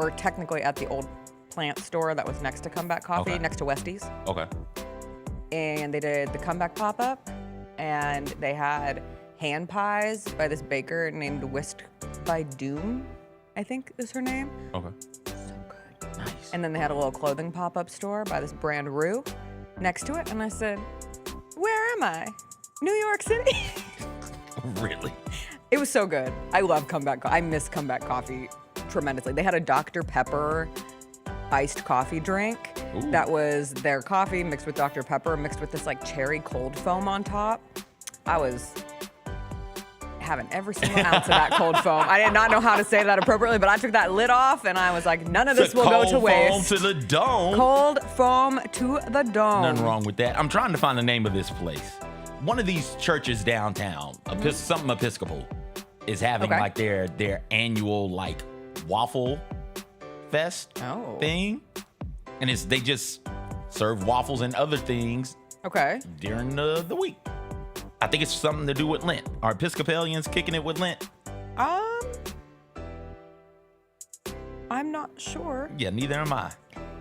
or technically at the old plant store that was next to Comeback Coffee, next to Westie's. Okay. And they did the Comeback pop-up, and they had hand pies by this baker named Whisked by Doom, I think is her name. Okay. So good. Nice. And then they had a little clothing pop-up store by this brand Rue next to it, and I said, where am I? New York City? Really? It was so good. I love Comeback Coffee. I miss Comeback Coffee tremendously. They had a Dr. Pepper iced coffee drink. Ooh. That was their coffee mixed with Dr. Pepper, mixed with this like cherry cold foam on top. I was having every single ounce of that cold foam. I did not know how to say that appropriately, but I took that lid off and I was like, none of this will go to waste. Cold foam to the dome. Cold foam to the dome. Nothing wrong with that. I'm trying to find the name of this place. One of these churches downtown, something Episcopal, is having like their annual like waffle fest thing. And they just serve waffles and other things during the week. I think it's something to do with Lent. Are Episcopalians kicking it with Lent? I'm not sure. Yeah, neither am I.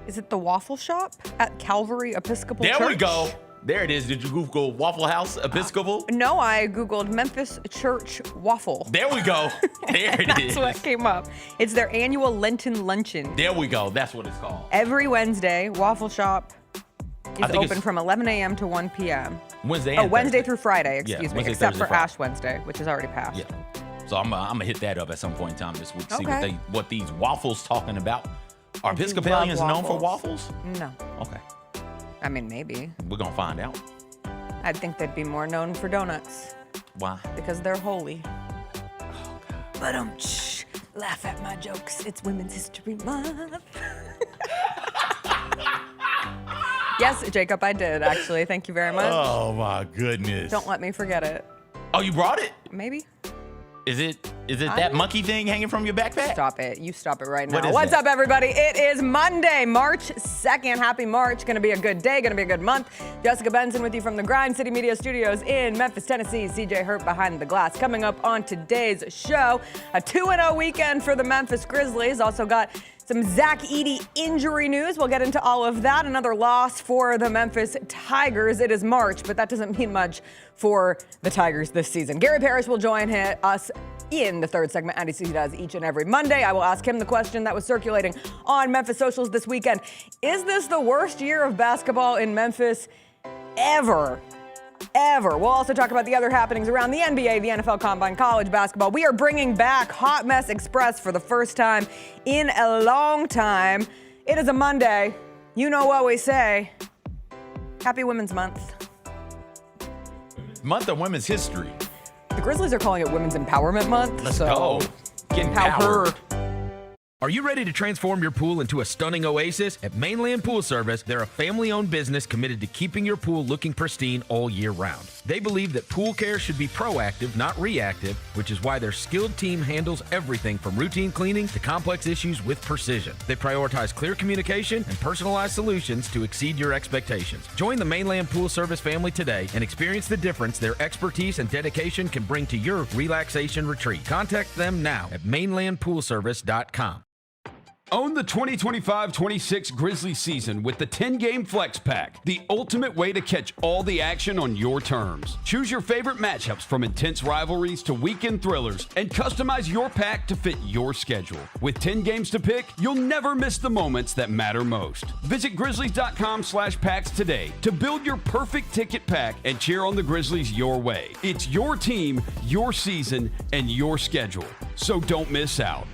Is it the Waffle Shop at Calvary Episcopal Church? There we go. There it is. Did you Google Waffle House Episcopal? No, I Googled Memphis Church Waffle. There we go. There it is. That's what came up. It's their annual Lenten luncheon. There we go. That's what it's called. Every Wednesday, Waffle Shop is open from 11 a.m. to 1 p.m. Wednesday through Friday, excuse me, except for Ash Wednesday, which is already passed. Yeah. So I'm gonna hit that up at some point in time this week. See what these waffles talking about. Are Episcopalians known for waffles? No. Okay. I mean, maybe. We're gonna find out. I'd think they'd be more known for donuts. Why? Because they're holy. Oh, God. But laugh at my jokes. It's Women's History Month. Yes, Jacob, I did, actually. Thank you very much. Oh, my goodness. Don't let me forget it. Oh, you brought it? Maybe. Is it that monkey thing hanging from your backpack? Stop it. You stop it right now. What's up, everybody? It is Monday, March 2nd. Happy March. Going to be a good day. Going to be a good month. Jessica Benson with you from the Grind City Media Studios in Memphis, Tennessee. CJ Hurt behind the glass. Coming up on today's show, a 2-0 weekend for the Memphis Grizzlies. Also got some Zach Edey injury news. We'll get into all of that. Another loss for the Memphis Tigers. It is March, but that doesn't mean much for the Tigers this season. Gary Parrish will join us in the third segment, as he does each and every Monday. I will ask him the question that was circulating on Memphis socials this weekend. Is this the worst year of basketball in Memphis ever? We'll also talk about the other happenings around the NBA, the NFL Combine, college basketball. We are bringing back Hot Mess Express for the first time in a long time. It is a Monday. You know what we say. Happy Women's Month. Month of Women's History. The Grizzlies are calling it Women's Empowerment Month. Let's go. Get empowered. Are you ready to transform your pool into a stunning oasis? At Mainland Pool Service, they're a family-owned business committed to keeping your pool looking pristine all year round. They believe that pool care should be proactive, not reactive, which is why their skilled team handles everything from routine cleaning to complex issues with precision. They prioritize clear communication and personalized solutions to exceed your expectations. Join the Mainland Pool Service family today and experience the difference their expertise and dedication can bring to your relaxation retreat. Contact them now at mainlandpoolservice.com. Own the 2025-26 Grizzlies season with the 10-game Flex Pack, the ultimate way to catch all the action on your terms. Choose your favorite matchups from intense rivalries to weekend thrillers and customize your pack to fit your schedule. With 10 games to pick, you'll never miss the moments that matter most. Visit Grizzlies.com/packs today to build your perfect ticket pack and cheer on the Grizzlies your way. It's your team, your season, and your schedule. So don't miss out.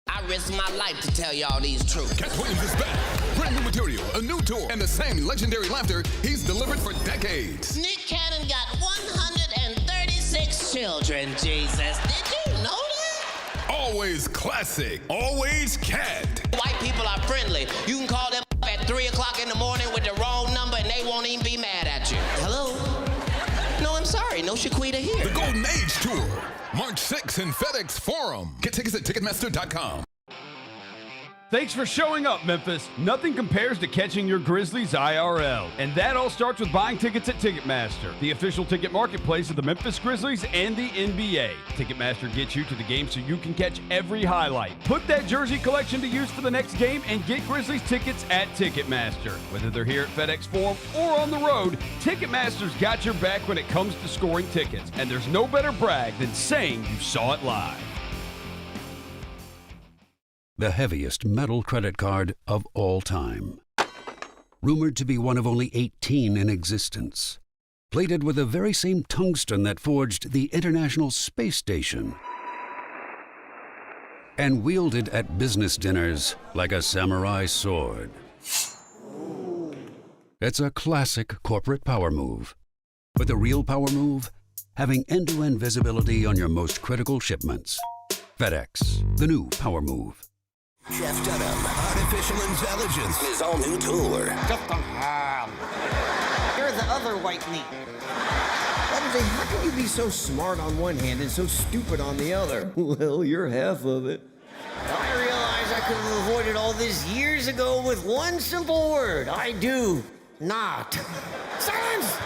I risk my life to tell y'all these truths. Cat Williams is back. Brand new material, a new tour, and the same legendary laughter he's delivered for decades. Nick Cannon got 136 children, Jesus. Did you know that? Always classic, always Cat. White people are friendly. You can call them at 3 o'clock in the morning with the wrong number and they won't even be mad at you. Hello? No, I'm sorry. No Shaquita here. The Golden Age Tour. March 6th in FedEx Forum. Get tickets at Ticketmaster.com. Thanks for showing up, Memphis. Nothing compares to catching your Grizzlies IRL. And that all starts with buying tickets at Ticketmaster, the official ticket marketplace of the Memphis Grizzlies and the NBA. Ticketmaster gets you to the game so you can catch every highlight. Put that jersey collection to use for the next game and get Grizzlies tickets at Ticketmaster. Whether they're here at FedEx Forum or on the road, Ticketmaster's got your back when it comes to scoring tickets. And there's no better brag than saying you saw it live. The heaviest metal credit card of all time. Rumored to be one of only 18 in existence. Plated with the very same tungsten that forged the International Space Station. And wielded at business dinners like a samurai sword. It's a classic corporate power move. But the real power move? Having end-to-end visibility on your most critical shipments. FedEx, the new power move. Jeff Dunham, Artificial Intelligence, his all-new tour. You're the other white meat. How can you be so smart on one hand and so stupid on the other? Well, you're half of it. I realize I could have avoided all this years ago with one simple word. I do not. Silence!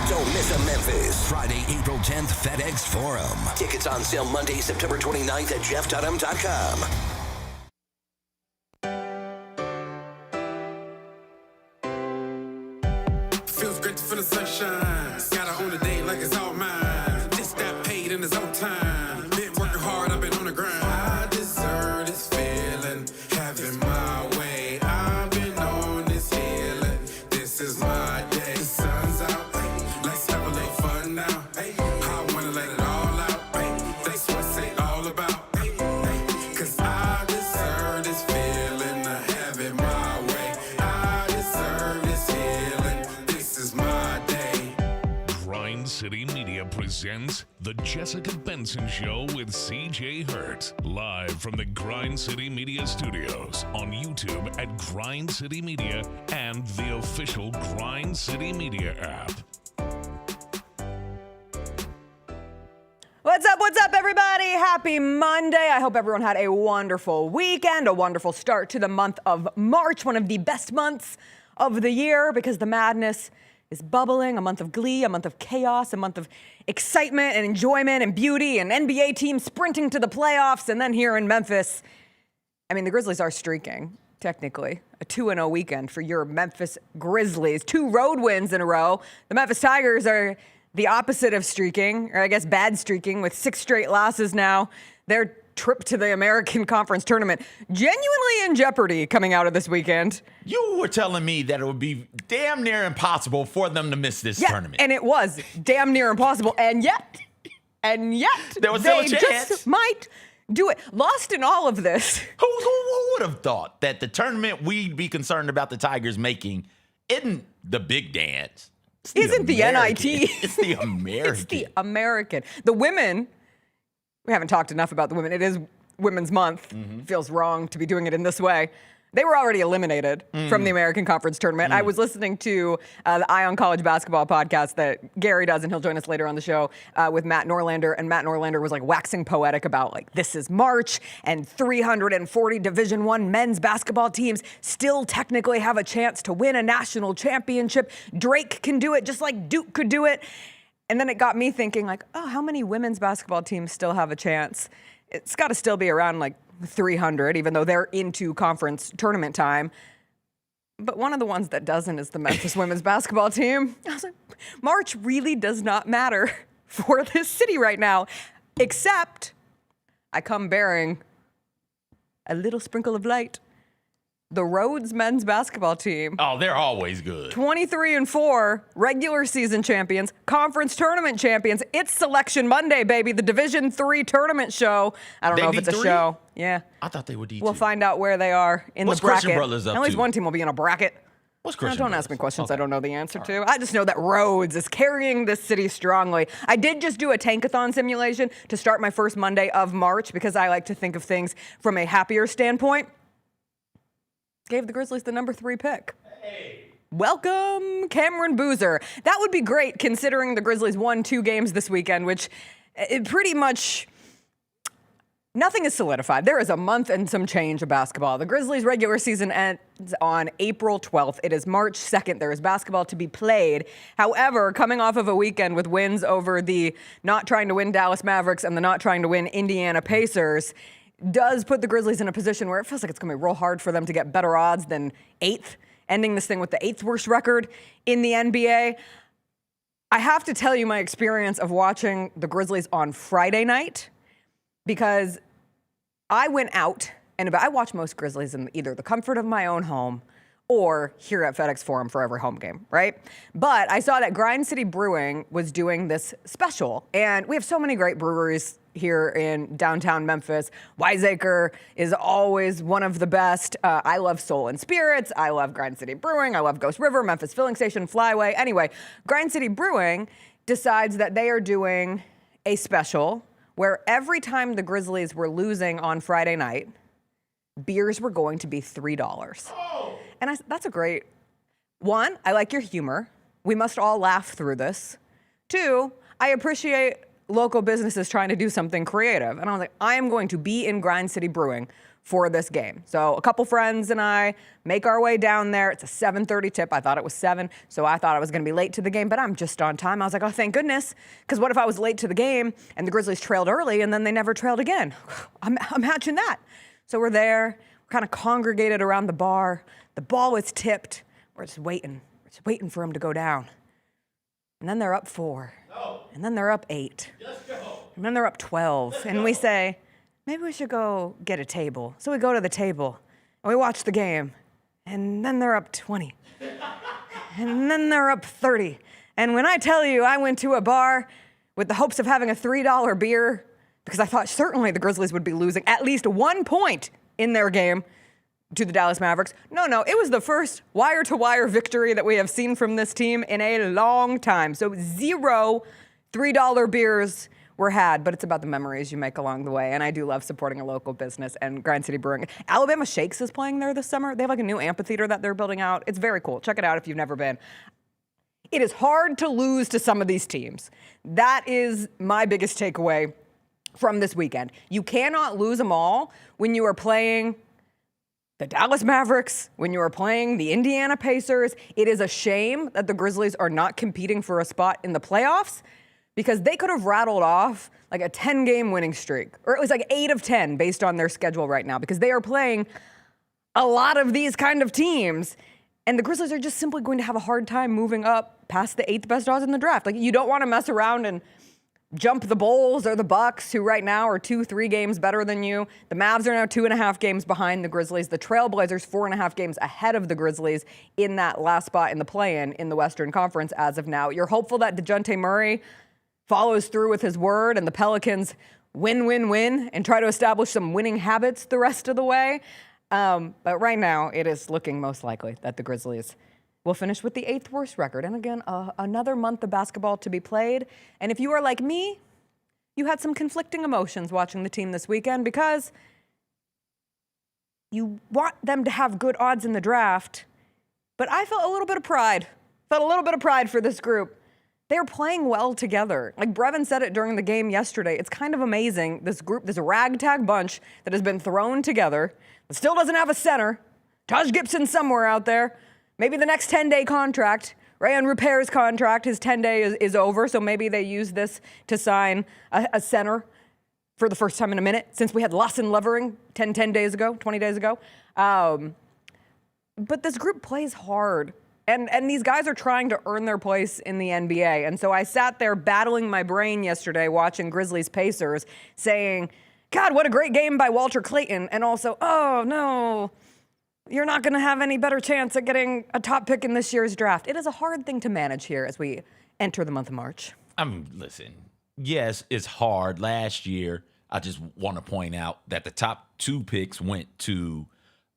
Don't miss a Memphis. Friday, April 10th, FedEx Forum. Tickets on sale Monday, September 29th at jeffdunham.com. Feels great to feel the sunshine. Gotta own the day like it's all mine. Just got paid in his own time. Been working hard, I've been on the grind. I deserve this feeling, having my way. I've been on this healing. This is my day. The sun's out, let's have a little fun now. I wanna let it all out. That's what it's all about. Cause I deserve this feeling, having my way. I deserve this healing. This is my day. Grind City Media presents The Jessica Benson Show with CJ Hurt. Live from the Grind City Media Studios on YouTube at Grind City Media and the official Grind City Media app. What's up, everybody? Happy Monday. I hope everyone had a wonderful weekend, a wonderful start to the month of March, one of the best months of the year because the madness is bubbling, a month of glee, a month of chaos, a month of excitement and enjoyment and beauty and NBA teams sprinting to the playoffs. And then here in Memphis, I mean, the Grizzlies are streaking, technically. A 2-0 weekend for your Memphis Grizzlies. 2 road wins in a row. The Memphis Tigers are the opposite of streaking, or I guess bad streaking, with 6 straight losses now. Their trip to the American Conference Tournament genuinely in jeopardy coming out of this weekend. You were telling me that it would be damn near impossible for them to miss this tournament. And it was damn near impossible. And yet, there was still a they chance. just might do it. Lost in all of this. Who would have thought that the tournament we'd be concerned about the Tigers making isn't the big dance? Isn't the NIT? It's the American. It's the American. The women, we haven't talked enough about the women. It is Women's Month. Feels wrong to be doing it in this way. They were already eliminated from the American Conference Tournament. I was listening to the Ion College Basketball podcast that Gary does, and he'll join us later on the show with Matt Norlander. And Matt Norlander was like waxing poetic about like, this is March and 340 Division I men's basketball teams still technically have a chance to win a national championship. Drake can do it just like Duke could do it. And then it got me thinking like, oh, how many women's basketball teams still have a chance? It's got to still be around like 300, even though they're into conference tournament time. But one of the ones that doesn't is the Memphis women's basketball team. I was like, March really does not matter for this city right now, except I come bearing a little sprinkle of light. The Rhodes men's basketball team. Oh, they're always good. 23-4, regular season champions, conference tournament champions. It's Selection Monday, baby. The Division III tournament show. I don't know if it's a show. Yeah. I thought they were D2. We'll find out where they are in the bracket. What's Christian Brothers up At least to? one team will be in a bracket. What's Christian Don't Brothers? ask me questions I don't know the answer to. I just know that Rhodes is carrying this city strongly. I did just do a tankathon simulation to start my first Monday of March because I like to think of things from a happier standpoint. Gave the Grizzlies the number 3 pick. Hey. Welcome, Cameron Boozer. That would be great considering the Grizzlies won 2 games this weekend, which it pretty much Nothing is solidified. There is a month and some change of basketball. The Grizzlies' regular season ends on April 12th. It is March 2nd. There is basketball to be played. However, coming off of a weekend with wins over the not trying to win Dallas Mavericks and the not trying to win Indiana Pacers does put the Grizzlies in a position where it feels like it's going to be real hard for them to get better odds than 8th, ending this thing with the 8th worst record in the NBA. I have to tell you my experience of watching the Grizzlies on Friday night, because I went out, and I watch most Grizzlies in either the comfort of my own home or here at FedEx Forum for every home game, right? But I saw that Grind City Brewing was doing this special, and we have so many great breweries here in downtown Memphis. Wiseacre is always one of the best. I love Soul and Spirits. I love Grind City Brewing. I love Ghost River, Memphis Filling Station, Flyway. Anyway, Grind City Brewing decides that they are doing a special where every time the Grizzlies were losing on Friday night, beers were going to be $3. Oh. And that's a great one. I like your humor. We must all laugh through this. 2, I appreciate local businesses trying to do something creative. And I was like, I am going to be in Grind City Brewing for this game. So a couple friends and I make our way down there. It's a 7:30 tip. I thought it was 7, so I thought I was going to be late to the game, but I'm just on time. I was like, oh, thank goodness, because what if I was late to the game and the Grizzlies trailed early and then they never trailed again? Imagine that. So we're there. We're kind of congregated around the bar. The ball is tipped. We're just waiting. We're just waiting for them to go down. And then they're up 4. No. And then they're up 8. Just go. And then they're up 12. And we say, maybe we should go get a table. So we go to the table, and we watch the game, and then they're up 20. And then they're up 30. And when I tell you I went to a bar with the hopes of having a $3 beer, because I thought certainly the Grizzlies would be losing at least 1 point in their game to the Dallas Mavericks. No, it was the first wire-to-wire victory that we have seen from this team in a long time. So 0 $3 beers were had, but it's about the memories you make along the way. And I do love supporting a local business and Grind City Brewing. Alabama Shakes is playing there this summer. They have like a new amphitheater that they're building out. It's very cool. Check it out if you've never been. It is hard to lose to some of these teams. That is my biggest takeaway from this weekend. You cannot lose them all when you are playing the Dallas Mavericks, when you are playing the Indiana Pacers. It is a shame that the Grizzlies are not competing for a spot in the playoffs, because they could have rattled off like a 10-game winning streak, or it was like 8 of 10 based on their schedule right now, because they are playing a lot of these kind of teams, and the Grizzlies are just simply going to have a hard time moving up past the 8th best odds in the draft. Like, you don't want to mess around and jump the Bulls or the Bucks, who right now are 2-3 games better than you. The Mavs are now 2.5 games behind the Grizzlies. The Trailblazers 4.5 games ahead of the Grizzlies in that last spot in the play-in in the Western Conference as of now. You're hopeful that DeJounte Murray follows through with his word and the Pelicans win and try to establish some winning habits the rest of the way. But right now, it is looking most likely that the Grizzlies will finish with the 8th worst record. And again, another month of basketball to be played. And if you are like me, you had some conflicting emotions watching the team this weekend, because you want them to have good odds in the draft. But I felt a little bit of pride. For this group. They're playing well together. Like Brevin said it during the game yesterday. It's kind of amazing. This group, this ragtag bunch that has been thrown together, that still doesn't have a center. Taj Gibson somewhere out there. Maybe the next 10-day contract. Rayon Rupert's contract, his 10-day is over, so maybe they use this to sign a center for the first time in a minute, since we had Lawson Levering 20 days ago. But this group plays hard. And these guys are trying to earn their place in the NBA. And so I sat there battling my brain yesterday watching Grizzlies Pacers, saying, God, what a great game by Walter Clayton. And also, oh, no, you're not going to have any better chance at getting a top pick in this year's draft. It is a hard thing to manage here as we enter the month of March. Listen, yes, it's hard. Last year, I just want to point out that the top 2 picks went to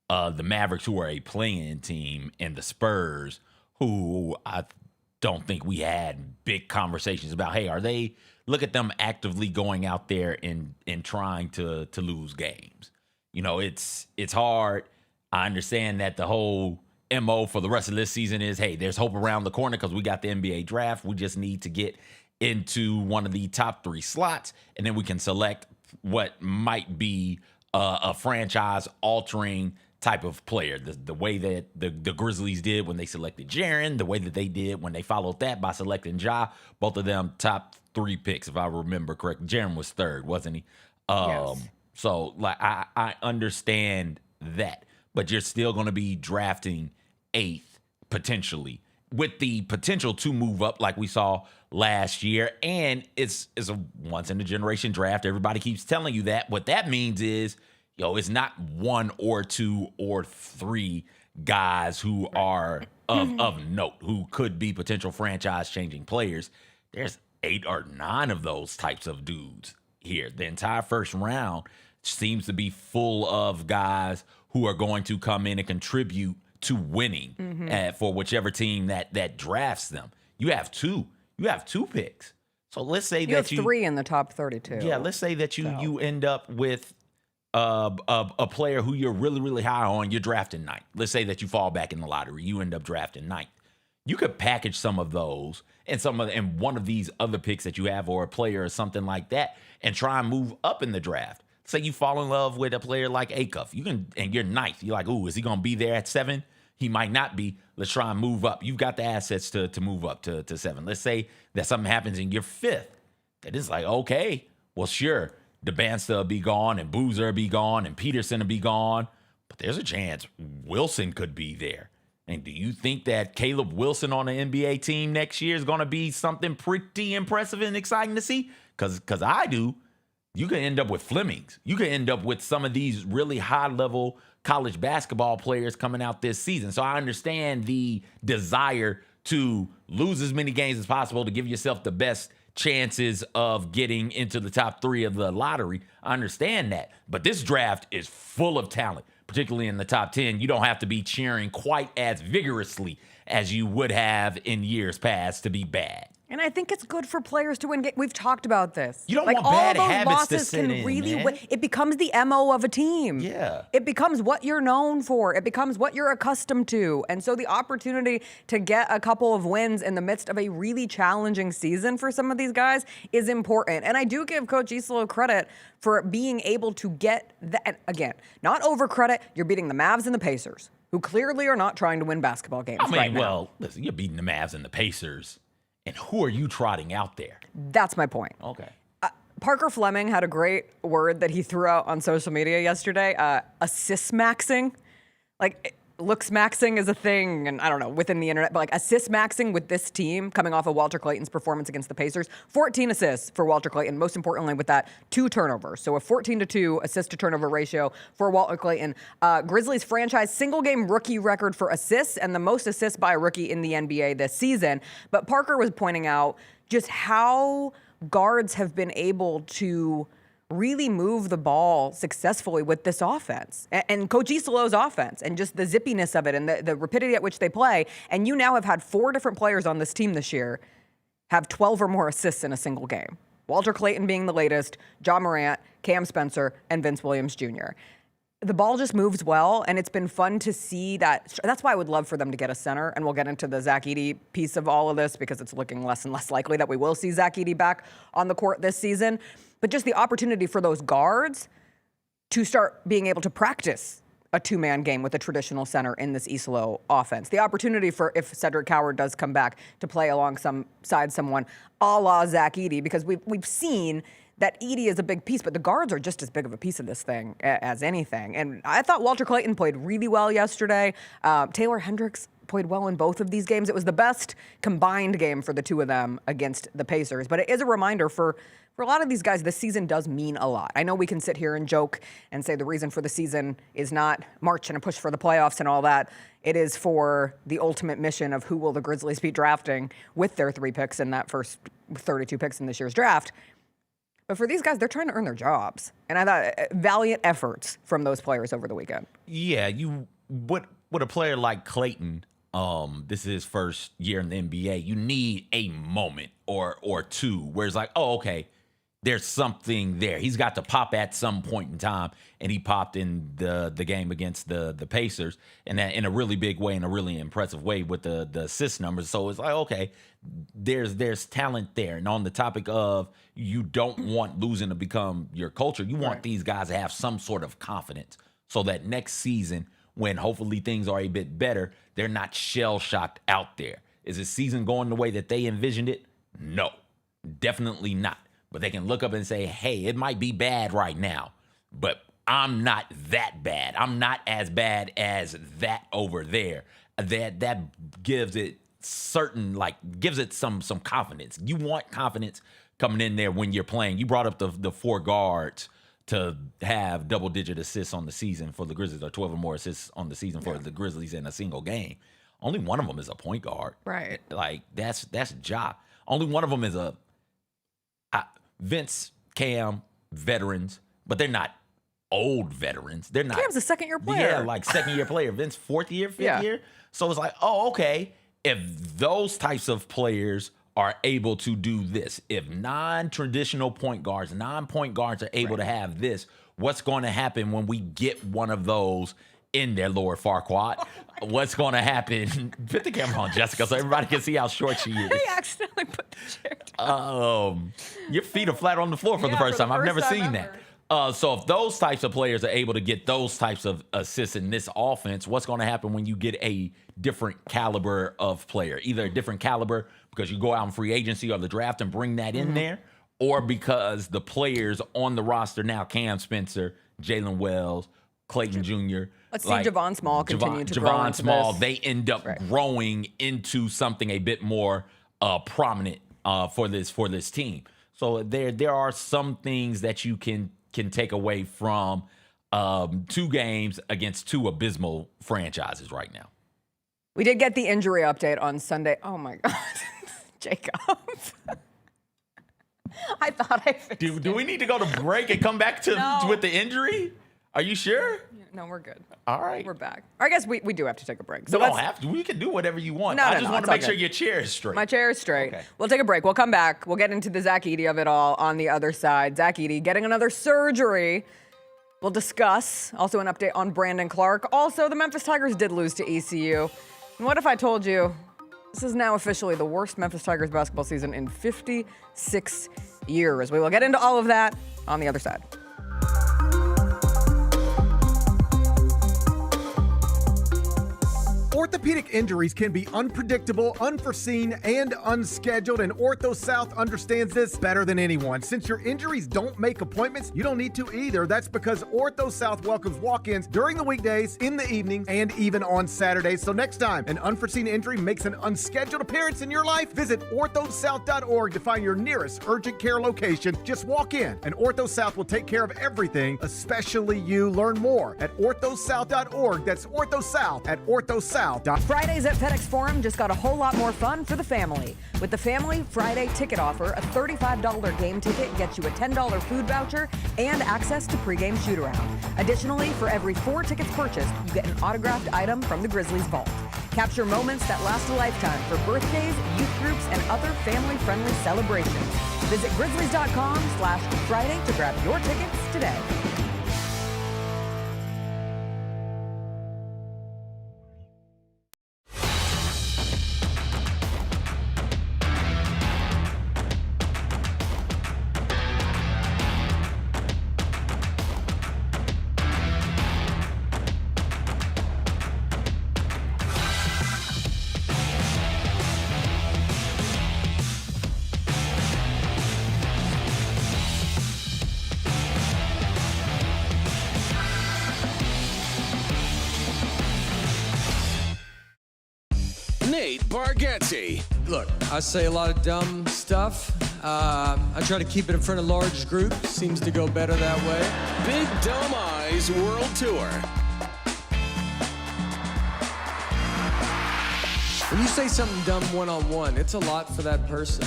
the Mavericks, who are a play-in team, and the Spurs, who I don't think we had big conversations about, hey, are they, look at them actively going out there and trying to lose games. You know, it's hard. I understand that the whole MO for the rest of this season is, hey, there's hope around the corner because we got the NBA draft. We just need to get into one of the top 3 slots, and then we can select what might be a franchise-altering type of player. The way that the Grizzlies did when they selected Jaren, the way that they did when they followed that by selecting Ja, both of them top 3 picks, if I remember correct. Jaren was 3rd, wasn't he? Yes. So, like, I understand that. But you're still going to be drafting 8th, potentially, with the potential to move up like we saw last year. And it's a once-in-a-generation draft. Everybody keeps telling you that. What that means is, it's not 1 or 2 or 3 guys who are of note, who could be potential franchise-changing players. There's 8 or 9 of those types of dudes here. The entire first round seems to be full of guys who are going to come in and contribute to winning for whichever team that drafts them. You have 2 picks. So let's say you that have 3 in the top 32. Yeah, let's say that you end up with a player who you're really, really high on. You're drafting 9th. Let's say that you fall back in the lottery. You end up drafting 9th. You could package some of those and one of these other picks that you have, or a player or something like that, and try and move up in the draft. Say you fall in love with a player like Acuff. And you're 9th. You're like, ooh, is he going to be there at 7? He might not be. Let's try and move up. You've got the assets to move up to 7. Let's say that something happens and you're 5th. That is like, okay, well, sure, DeBansta will be gone, and Boozer will be gone, and Peterson will be gone. But there's a chance Wilson could be there. And do you think that Caleb Wilson on an NBA team next year is going to be something pretty impressive and exciting to see? Because I do. You can end up with Flemings. You can end up with some of these really high-level college basketball players coming out this season. So I understand the desire to lose as many games as possible to give yourself the best chances of getting into the top 3 of the lottery. I understand that. But this draft is full of talent, particularly in the top 10. You don't have to be cheering quite as vigorously as you would have in years past to be bad. And I think it's good for players to win. We've talked about this. You don't want bad habits to sit in, man. It becomes the MO of a team. Yeah. It becomes what you're known for. It becomes what you're accustomed to. And so the opportunity to get a couple of wins in the midst of a really challenging season for some of these guys is important. And I do give Coach Isolo credit for being able to get that. Again, not over credit. You're beating the Mavs and the Pacers, who clearly are not trying to win basketball games right now. Well, listen, you're beating the Mavs and the Pacers. And who are you trotting out there? That's my point. Okay. Parker Fleming had a great word that he threw out on social media yesterday, assist maxing. Like, looks maxing is a thing, and I don't know, within the internet, but like assist maxing with this team coming off of Walter Clayton's performance against the Pacers. 14 assists for Walter Clayton, most importantly with that 2 turnovers. So a 14-2 assist to turnover ratio for Walter Clayton. Grizzlies franchise single game rookie record for assists and the most assists by a rookie in the NBA this season. But Parker was pointing out just how guards have been able to really move the ball successfully with this offense and Coach Isolo's offense and just the zippiness of it and the rapidity at which they play. And you now have had 4 different players on this team this year have 12 or more assists in a single game. Walter Clayton being the latest, John Morant, Cam Spencer, and Vince Williams Jr. The ball just moves well, and it's been fun to see that. That's why I would love for them to get a center, and we'll get into the Zach Edey piece of all of this because it's looking less and less likely that we will see Zach Edey back on the court this season. But just the opportunity for those guards to start being able to practice a 2-man game with a traditional center in this Isolo offense. The opportunity for, if Cedric Howard does come back, to play alongside someone a la Zach Edey, because we've seen that Edey is a big piece, but the guards are just as big of a piece of this thing as anything. And I thought Walter Clayton played really well yesterday. Taylor Hendricks played well in both of these games. It was the best combined game for the 2 of them against the Pacers. But it is a reminder for a lot of these guys, this season does mean a lot. I know we can sit here and joke and say the reason for the season is not March and a push for the playoffs and all that. It is for the ultimate mission of who will the Grizzlies be drafting with their 3 picks in that first 32 picks in this year's draft. But for these guys, they're trying to earn their jobs. And I thought valiant efforts from those players over the weekend. Yeah, with a player like Clayton, this is his first year in the NBA, you need a moment or 2 where it's like, oh, okay, there's something there. He's got to pop at some point in time, and he popped in the game against the Pacers, and that in a really big way, in a really impressive way with the assist numbers. So it's like, okay, there's talent there. And on the topic of you don't want losing to become your culture, you want these guys to have some sort of confidence so that next season, when hopefully things are a bit better, they're not shell-shocked out there. Is this season going the way that they envisioned it? No, definitely not. But they can look up and say, hey, it might be bad right now, but I'm not that bad. I'm not as bad as that over there. That gives it gives it some confidence. You want confidence coming in there when you're playing. You brought up the 4 guards to have double-digit assists on the season for the Grizzlies, or 12 or more assists on the season for the Grizzlies in a single game. Only one of them is a point guard. Right. Like, that's Ja. Only one of them is a Vince, Cam, veterans, but they're not old veterans. They're not. Cam's a second-year player. Yeah, like second-year player. Vince, 4th year, 5th year. So it's like, oh, okay. If those types of players are able to do this, if non-traditional point guards, non-point guards are able to have this, what's going to happen when we get one of those in there, Lord Farquaad? What's going to happen? Put the camera on Jessica so everybody can see how short she is. I accidentally put the chair down. Your feet are flat on the floor for the first time. I've never seen that. So if those types of players are able to get those types of assists in this offense, what's going to happen when you get a different caliber of player? Either a different caliber because you go out in free agency or the draft and bring that in there, or because the players on the roster now, Cam Spencer, Jalen Wells, Clayton Jr. Let's see Javon Small continue to grow into Small, this. they end up growing into something a bit more prominent for this team. So there are some things that you can take away from 2 games against 2 abysmal franchises right now. We did get the injury update on Sunday. Oh, my God. Jacob. I thought I fixed it. Do we need to go to break and come back with the injury? Are you sure? No, we're good. All right. We're back. I guess we do have to take a break. So we don't have to. We can do whatever you want. No, I just want to make sure good. your chair is straight. My chair is straight. Okay. We'll take a break. We'll come back. We'll get into the Zach Edey of it all on the other side. Zach Edey getting another surgery. We'll discuss. Also an update on Brandon Clark. Also, the Memphis Tigers did lose to ECU. And what if I told you this is now officially the worst Memphis Tigers basketball season in 56 years? We will get into all of that on the other side. Orthopedic injuries can be unpredictable, unforeseen, and unscheduled, and Ortho South understands this better than anyone. Since your injuries don't make appointments, you don't need to either. That's because Ortho South welcomes walk-ins during the weekdays, in the evenings, and even on Saturdays. So next time an unforeseen injury makes an unscheduled appearance in your life, visit orthosouth.org to find your nearest urgent care location. Just walk in, and Ortho South will take care of everything, especially you. Learn more at orthosouth.org. That's OrthoSouth at orthosouth.org. Fridays at FedEx Forum just got a whole lot more fun for the family. With the Family Friday ticket offer, a $35 game ticket gets you a $10 food voucher and access to pregame shoot-around. Additionally, for every 4 tickets purchased, you get an autographed item from the Grizzlies vault. Capture moments that last a lifetime for birthdays, youth groups, and other family-friendly celebrations. Visit grizzlies.com/Friday to grab your tickets today. Bargatze. Look, I say a lot of dumb stuff. I try to keep it in front of large groups. Seems to go better that way. Big Dumb Eyes World Tour. When you say something dumb one-on-one, it's a lot for that person.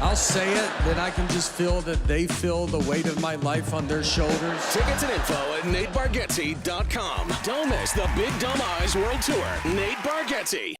I'll say it, then I can just feel that they feel the weight of my life on their shoulders. Tickets and info at NateBargatze.com. Don't miss the Big Dumb Eyes World Tour. Nate Bargatze.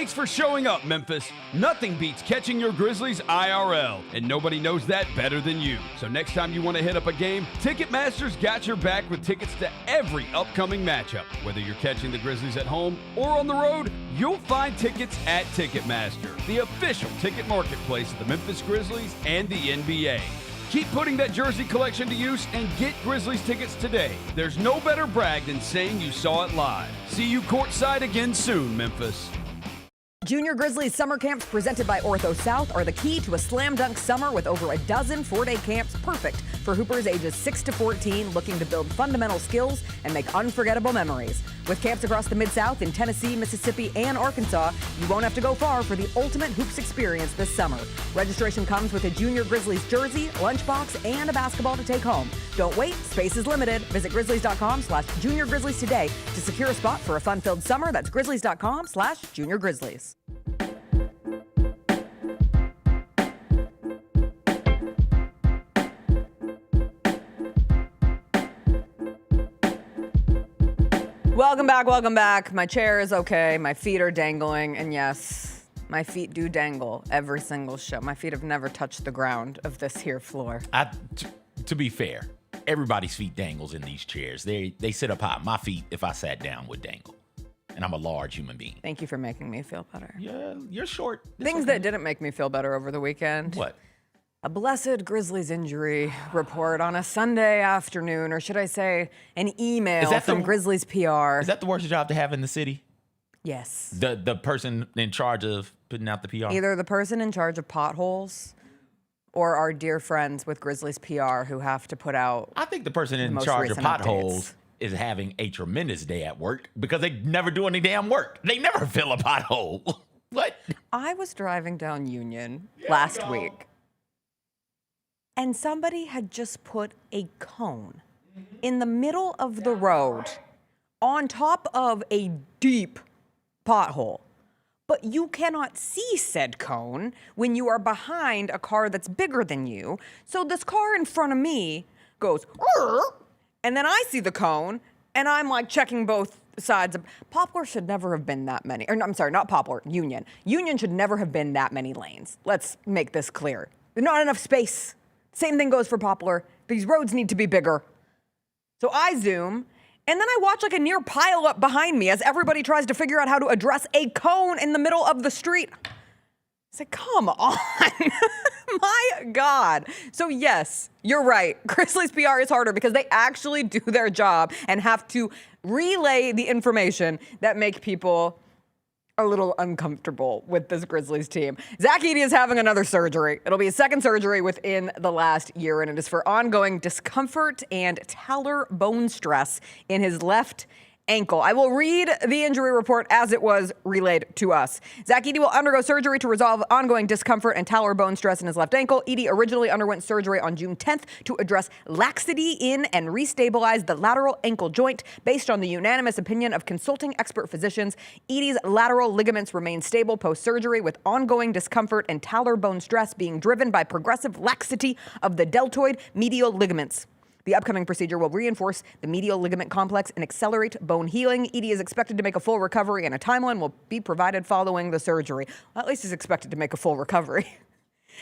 Thanks for showing up, Memphis. Nothing beats catching your Grizzlies IRL, and nobody knows that better than you. So next time you want to hit up a game, Ticketmaster's got your back with tickets to every upcoming matchup. Whether you're catching the Grizzlies at home or on the road, you'll find tickets at Ticketmaster, the official ticket marketplace of the Memphis Grizzlies and the NBA. Keep putting that jersey collection to use and get Grizzlies tickets today. There's no better brag than saying you saw it live. See you courtside again soon, Memphis. Junior Grizzlies summer camps presented by Ortho South are the key to a slam dunk summer with over a dozen 4-day camps perfect for hoopers ages 6 to 14 looking to build fundamental skills and make unforgettable memories. With camps across the Mid-South in Tennessee, Mississippi, and Arkansas, you won't have to go far for the ultimate hoops experience this summer. Registration comes with a Junior Grizzlies jersey, lunchbox, and a basketball to take home. Don't wait, space is limited. Visit grizzlies.com/Junior Grizzlies today to secure a spot for a fun-filled summer. That's grizzlies.com/Junior Grizzlies. Welcome back. My chair is okay. My feet are dangling. And yes, my feet do dangle every single show. My feet have never touched the ground of this here floor. To be fair, everybody's feet dangles in these chairs. They sit up high. My feet, if I sat down, would dangle. And I'm a large human being. Thank you for making me feel better. Yeah, you're short. Things that didn't make me feel better over the weekend. What? A blessed Grizzlies injury report on a Sunday afternoon, or should I say an email from Grizzlies PR. Is that the worst job to have in the city? Yes. The person in charge of putting out the PR? Either the person in charge of potholes or our dear friends with Grizzlies PR who have to put out I think the person in charge of potholes is having a tremendous day at work because they never do any damn work. They never fill a pothole. What? I was driving down Union last week. And somebody had just put a cone in the middle of the road on top of a deep pothole. But you cannot see said cone when you are behind a car that's bigger than you. So this car in front of me goes, and then I see the cone, and I'm like checking both sides. Poplar should never have been that many. Or I'm sorry, not Poplar, Union. Union should never have been that many lanes. Let's make this clear. There's not enough space. Same thing goes for Poplar. These roads need to be bigger. So I zoom, and then I watch like a near pile up behind me as everybody tries to figure out how to address a cone in the middle of the street. It's like, come on. My God. So yes, you're right. Grizzlies PR is harder because they actually do their job and have to relay the information that make people a little uncomfortable with this Grizzlies team. Zach Edey is having another surgery. It'll be his second surgery within the last year, and it is for ongoing discomfort and talar bone stress in his left ankle. I will read the injury report as it was relayed to us. Zach Edey will undergo surgery to resolve ongoing discomfort and talar bone stress in his left ankle. Edey originally underwent surgery on June 10th to address laxity in and restabilize the lateral ankle joint. Based on the unanimous opinion of consulting expert physicians, Edey's lateral ligaments remain stable post-surgery with ongoing discomfort and talar bone stress being driven by progressive laxity of the deltoid medial ligaments. The upcoming procedure will reinforce the medial ligament complex and accelerate bone healing. Edey is expected to make a full recovery, and a timeline will be provided following the surgery. Well, at least he's expected to make a full recovery.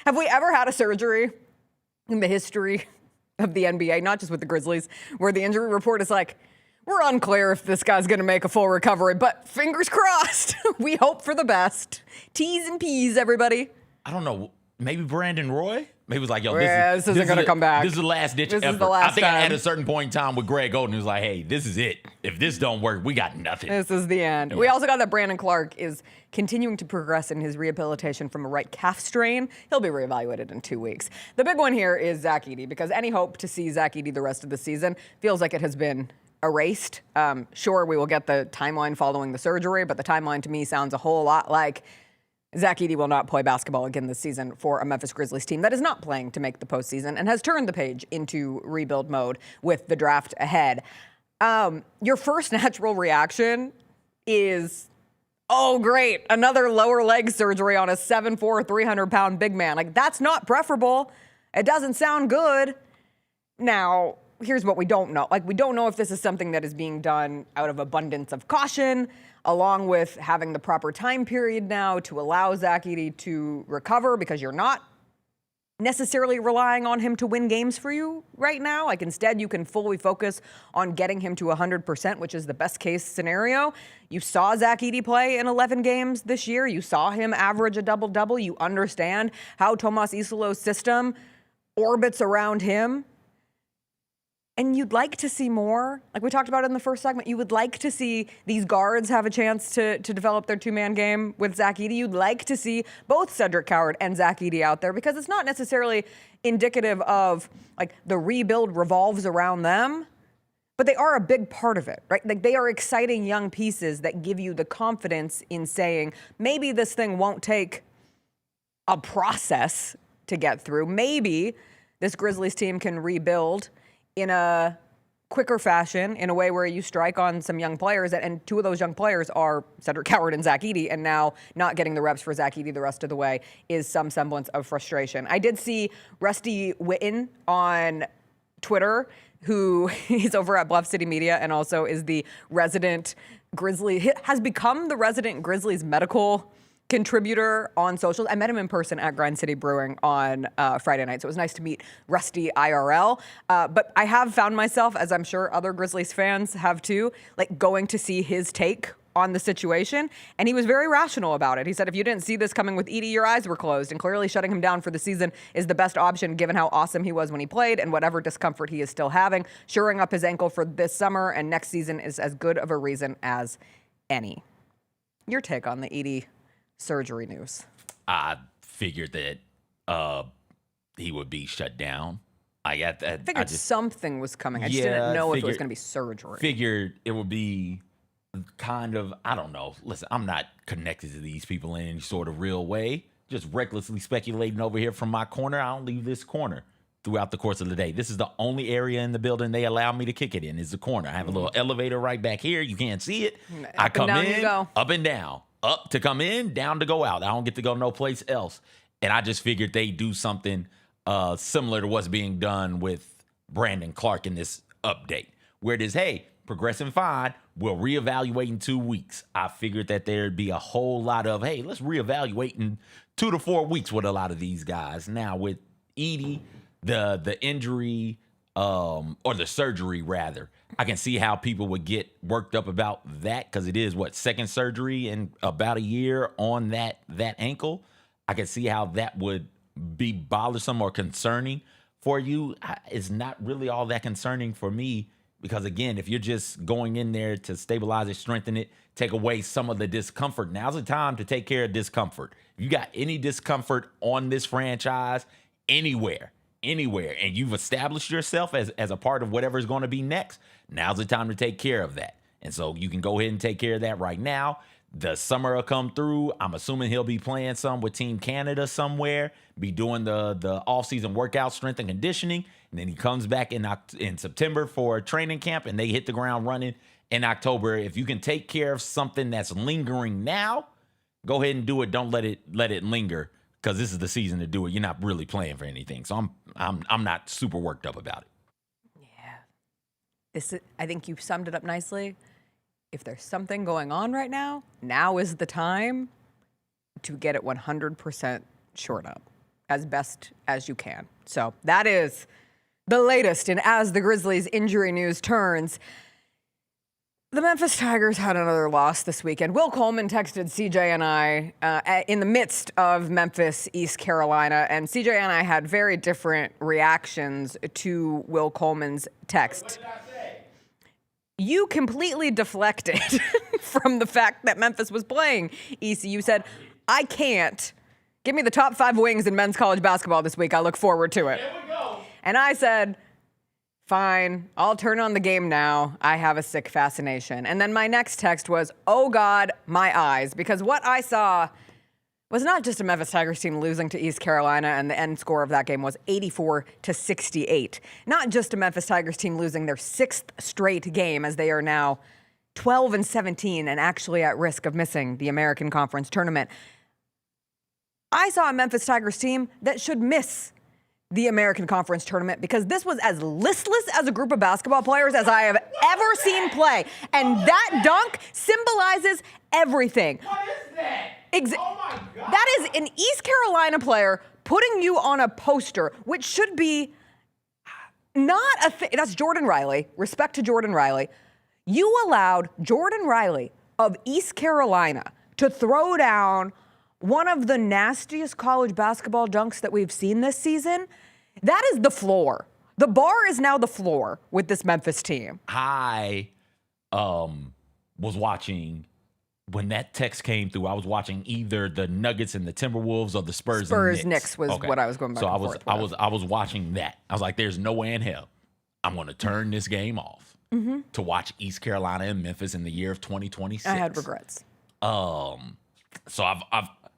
Have we ever had a surgery in the history of the NBA, not just with the Grizzlies, where the injury report is like, we're unclear if this guy's going to make a full recovery, but fingers crossed. We hope for the best. T's and P's, everybody. I don't know. Maybe Brandon Roy? Maybe it was like, yo, this isn't going to come back. This is the last ditch effort. This is the last I think time. I had a certain point in time with Greg Oden. He was like, hey, this is it. If this don't work, we got nothing. This is the end. Yeah. We also got that Brandon Clark is continuing to progress in his rehabilitation from a right calf strain. He'll be reevaluated in 2 weeks. The big one here is Zach Edey, because any hope to see Zach Edey the rest of the season feels like it has been erased. Sure, we will get the timeline following the surgery, but the timeline to me sounds a whole lot like Zach Edey will not play basketball again this season for a Memphis Grizzlies team that is not playing to make the postseason and has turned the page into rebuild mode with the draft ahead. Your first natural reaction is, oh, great, another lower leg surgery on a 7'4", 300-pound big man. Like, that's not preferable. It doesn't sound good. Now, here's what we don't know. Like, we don't know if this is something that is being done out of abundance of caution, along with having the proper time period now to allow Zach Edey to recover, because you're not necessarily relying on him to win games for you right now. Like, instead, you can fully focus on getting him to 100%, which is the best case scenario. You saw Zach Edey play in 11 games this year. You saw him average a double-double. You understand how Tomas Isolo's system orbits around him. And you'd like to see more. Like we talked about in the first segment, you would like to see these guards have a chance to develop their two-man game with Zach Edey. You'd like to see both Cedric Coward and Zach Edey out there, because it's not necessarily indicative of like the rebuild revolves around them, but they are a big part of it, right? Like, they are exciting young pieces that give you the confidence in saying, maybe this thing won't take a process to get through. Maybe this Grizzlies team can rebuild in a quicker fashion, in a way where you strike on some young players, and two of those young players are Cedric Coward and Zach Edey, and now not getting the reps for Zach Edey the rest of the way is some semblance of frustration. I did see Rusty Witten on Twitter, who is over at Bluff City Media and also is the resident Grizzly, has become the resident Grizzlies medical contributor on socials. I met him in person at Grind City Brewing on Friday night, so it was nice to meet Rusty IRL. But I have found myself, as I'm sure other Grizzlies fans have too, like going to see his take on the situation, and he was very rational about it. He said, if you didn't see this coming with Edey, your eyes were closed, and clearly shutting him down for the season is the best option given how awesome he was when he played and whatever discomfort he is still having. Shoring up his ankle for this summer and next season is as good of a reason as any. Your take on the Edey surgery news? I figured that he would be shut down. I figured something was coming. I just didn't know if it was going to be surgery. Figured it would be kind of, I don't know. Listen, I'm not connected to these people in any sort of real way. Just recklessly speculating over here from my corner. I don't leave this corner throughout the course of the day. This is the only area in the building they allow me to kick it in, is the corner. I have a little elevator right back here. You can't see it. I come in, up and down. Up to come in, down to go out. I don't get to go no place else. And I just figured they do something similar to what's being done with Brandon Clark in this update, where it is, hey, progressing fine. We'll reevaluate in 2 weeks. I figured that there'd be a whole lot of, hey, let's reevaluate in 2 to 4 weeks with a lot of these guys. Now with Edey, the injury, or the surgery rather, I can see how people would get worked up about that, because it is second surgery in about a year on that ankle. I can see how that would be bothersome or concerning for you. It's not really all that concerning for me, because again, if you're just going in there to stabilize it, strengthen it, take away some of the discomfort, now's the time to take care of discomfort. If you got any discomfort on this franchise anywhere, and you've established yourself as a part of whatever is going to be next, now's the time to take care of that. And so you can go ahead and take care of that right now. The summer will come through. I'm assuming he'll be playing some with Team Canada somewhere, be doing the off-season workout, strength and conditioning, and then he comes back in September for training camp, and they hit the ground running in October. If you can take care of something that's lingering now, go ahead and do it. Don't let it linger, because this is the season to do it. You're not really playing for anything. So I'm not super worked up about it. Yeah. I think you summed it up nicely. If there's something going on right now, now is the time to get it 100% shored up as best as you can. So that is the latest. And as the Grizzlies injury news turns, the Memphis Tigers had another loss this weekend. Will Coleman texted CJ and I in the midst of Memphis, East Carolina, and CJ and I had very different reactions to Will Coleman's text. You completely deflected from the fact that Memphis was playing ECU. Said, I can't. Give me the top 5 wings in men's college basketball this week. I look forward to it. Here we go. And I said, fine, I'll turn on the game now. I have a sick fascination. And then my next text was, oh God, my eyes. Because what I saw was not just a Memphis Tigers team losing to East Carolina, and the end score of that game was 84-68. Not just a Memphis Tigers team losing their 6th straight game, as they are now 12-17 and actually at risk of missing the American Conference tournament. I saw a Memphis Tigers team that should miss the American Conference Tournament because this was as listless as a group of basketball players as I have ever seen play. And that dunk symbolizes everything. What is that? Oh my God. That is an East Carolina player putting you on a poster, which should be not a thing. That's Jordan Riley. Respect to Jordan Riley. You allowed Jordan Riley of East Carolina to throw down one of the nastiest college basketball dunks that we've seen this season. That is the floor. The bar is now the floor with this Memphis team. I was watching when that text came through. I was watching either the Nuggets and the Timberwolves or the Spurs and Knicks was what I was going back and forth with. I was watching that. I was like, there's no way in hell I'm going to turn this game off to watch East Carolina and Memphis in the year of 2026. I had regrets. So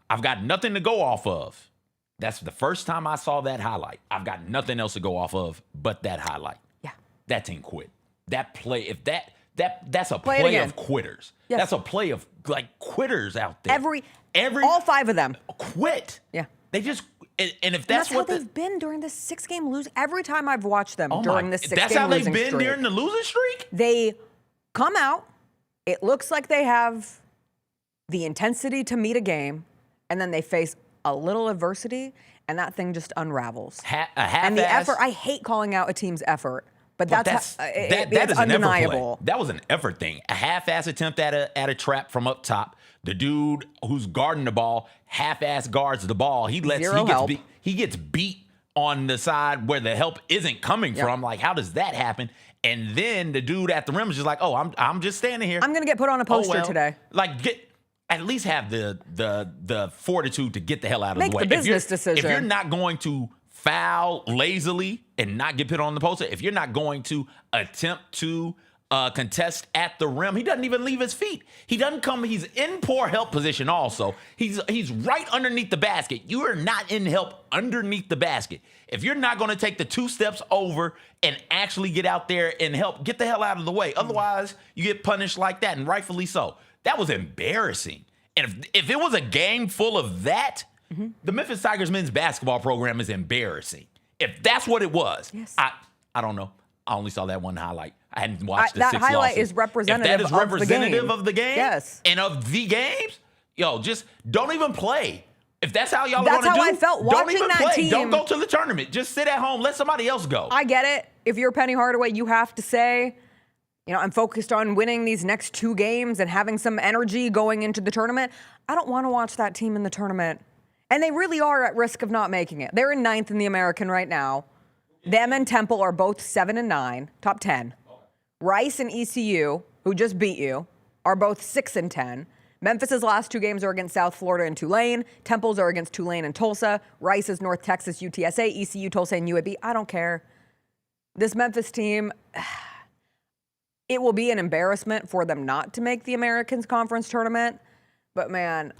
I've got nothing to go off of. That's the first time I saw that highlight. I've got nothing else to go off of but that highlight. Yeah. That team quit. That play, if that's a play of quitters. Yes. That's a play of like quitters out there. All 5 of them quit. Yeah. They just and if that's how what they've been during this 6-game losing. Every time I've watched them during this 6-game losing that's how they've been streak, during the losing streak? They come out. It looks like they have the intensity to meet a game, and then they face a little adversity, and that thing just unravels. And the effort, I hate calling out a team's effort, but that's that is undeniable. An effort play. That was an effort thing. A half-ass attempt at a trap from up top. The dude who's guarding the ball half-ass guards the ball. He gets beat on the side where the help isn't coming from. Like, how does that happen? And then the dude at the rim is just like, oh, I'm just standing here. I'm gonna get put on a poster today. Like, at least have the fortitude to get the hell out of the way. Make the business decision. If you're not going to foul lazily and not get put on the poster, if you're not going to attempt to contest at the rim, he doesn't even leave his feet. He doesn't come. He's in poor help position also. He's right underneath the basket. You are not in help underneath the basket. If you're not going to take the 2 steps over and actually get out there and help, get the hell out of the way. Otherwise, you get punished like that, and rightfully so. That was embarrassing. And if it was a game full of that, the Memphis Tigers men's basketball program is embarrassing. If that's what it was, yes. I don't know. I only saw that one highlight. I hadn't watched the 6 losses. That highlight is representative if that is representative of the game, yes. And of the games, just don't even play. If that's how y'all That's want to do, how I felt don't watching even that play. team. Don't go to the tournament. Just sit at home. Let somebody else go. I get it. If you're Penny Hardaway, you have to say, I'm focused on winning these next 2 games and having some energy going into the tournament. I don't want to watch that team in the tournament. And they really are at risk of not making it. They're in 9th in the American right now. Them and Temple are both 7 and 9, top 10. Rice and ECU, who just beat you, are both 6 and 10. Memphis's last 2 games are against South Florida and Tulane. Temple's are against Tulane and Tulsa. Rice's North Texas, UTSA, ECU, Tulsa, and UAB. I don't care. This Memphis team, it will be an embarrassment for them not to make the Americans Conference Tournament. But man,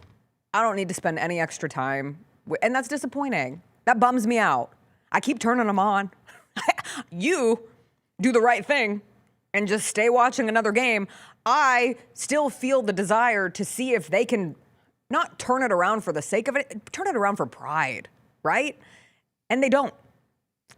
I don't need to spend any extra time. And that's disappointing. That bums me out. I keep turning them on. You do the right thing and just stay watching another game. I still feel the desire to see if they can not turn it around for the sake of it, turn it around for pride, right? And they don't.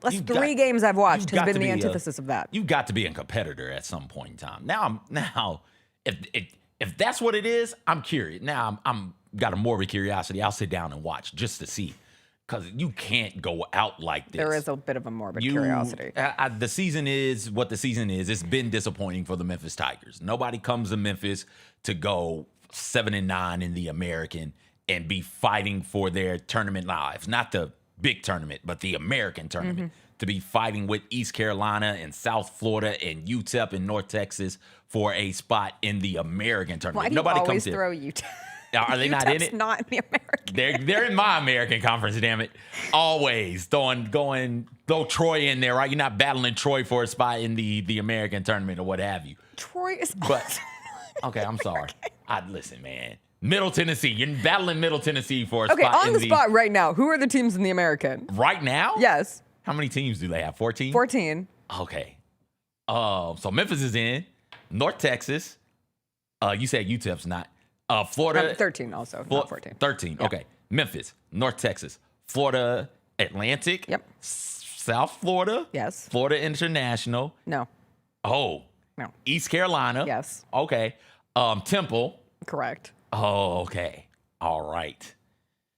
Last 3 games I've watched has been the antithesis of that. You've got to be a competitor at some point in time. Now, if that's what it is, I'm curious. Now I'm got a morbid curiosity. I'll sit down and watch just to see. Because you can't go out like this. There is a bit of a morbid curiosity. The season is what the season is. It's been disappointing for the Memphis Tigers. Nobody comes to Memphis to go 7 and 9 in the American and be fighting for their tournament lives. Not the big tournament, but the American tournament. To be fighting with East Carolina and South Florida and UTEP and North Texas for a spot in the American tournament. Why do Nobody you always comes throw here. UTEP? Are they not in it? Not in the American. They're in my American conference, damn it. Always throw Troy in there, right? You're not battling Troy for a spot in the American tournament or what have you. Troy is okay, I'm sorry. Listen, man. Middle Tennessee. You're battling Middle Tennessee for a spot. Okay, on the spot right now, who are the teams in the American? Right now? Yes. How many teams do they have? 14? 14. Okay. So Memphis is in. North Texas. You said UTEP's not. Florida. 13 also, not 14. 13, yeah. okay. Memphis, North Texas, Florida Atlantic. Yep. South Florida. Yes. Florida International. No. Oh. No. East Carolina. Yes. Okay. Temple. Correct. Oh, okay. All right.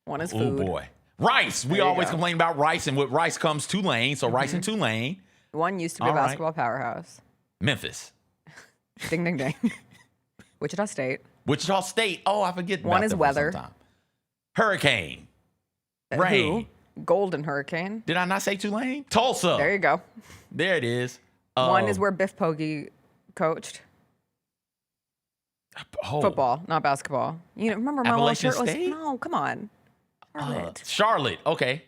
One is Oh, food. boy. Rice. We There you always go. complain about Rice, and with Rice comes Tulane. So Rice and Tulane. One used to be a All right. basketball powerhouse. Memphis. Ding, ding, ding. Wichita State. Wichita State. Oh, I forget about One is them weather. sometime. Hurricane. Rain. Who? Golden Hurricane. Did I not say Tulane? Tulsa. There you go. There it is. One is where Biff Poggi coached. Football, not basketball. You know, remember Marlo Appalachian Shirtless? State? No, come on. Charlotte. Charlotte. Okay.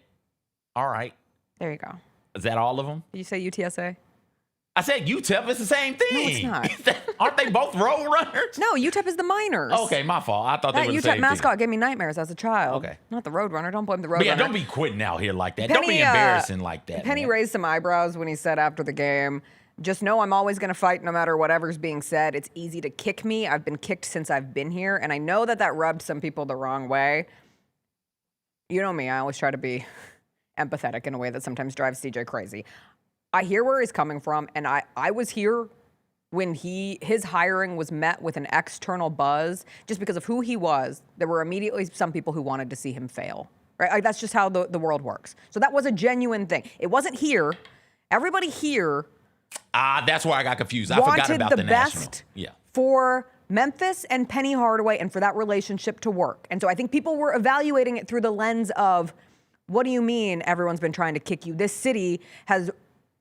All right. There you go. Is that all of them? Did you say UTSA? I said UTEP. It's the same thing. No, it's not. Aren't they both road runners? No, UTEP is the Miners. Okay, my fault. I thought That they were the UTEP same mascot thing. gave me nightmares as a child. Okay. Not the road runner. Don't blame the road But yeah, runner. don't be quitting out here like that. Don't be Penny, embarrassing like that. Penny man. raised some eyebrows when he said after the game, just know I'm always going to fight no matter whatever's being said. It's easy to kick me. I've been kicked since I've been here. And I know that rubbed some people the wrong way. You know me. I always try to be empathetic in a way that sometimes drives CJ crazy. I hear where he's coming from. And I was here when his hiring was met with an external buzz just because of who he was. There were immediately some people who wanted to see him fail. Right? Like, that's just how the world works. So that was a genuine thing. It wasn't here. Everybody here that's where I got confused. I forgot wanted about the the national. best Yeah. for Memphis and Penny Hardaway and for that relationship to work. And so I think people were evaluating it through the lens of, what do you mean everyone's been trying to kick you? This city has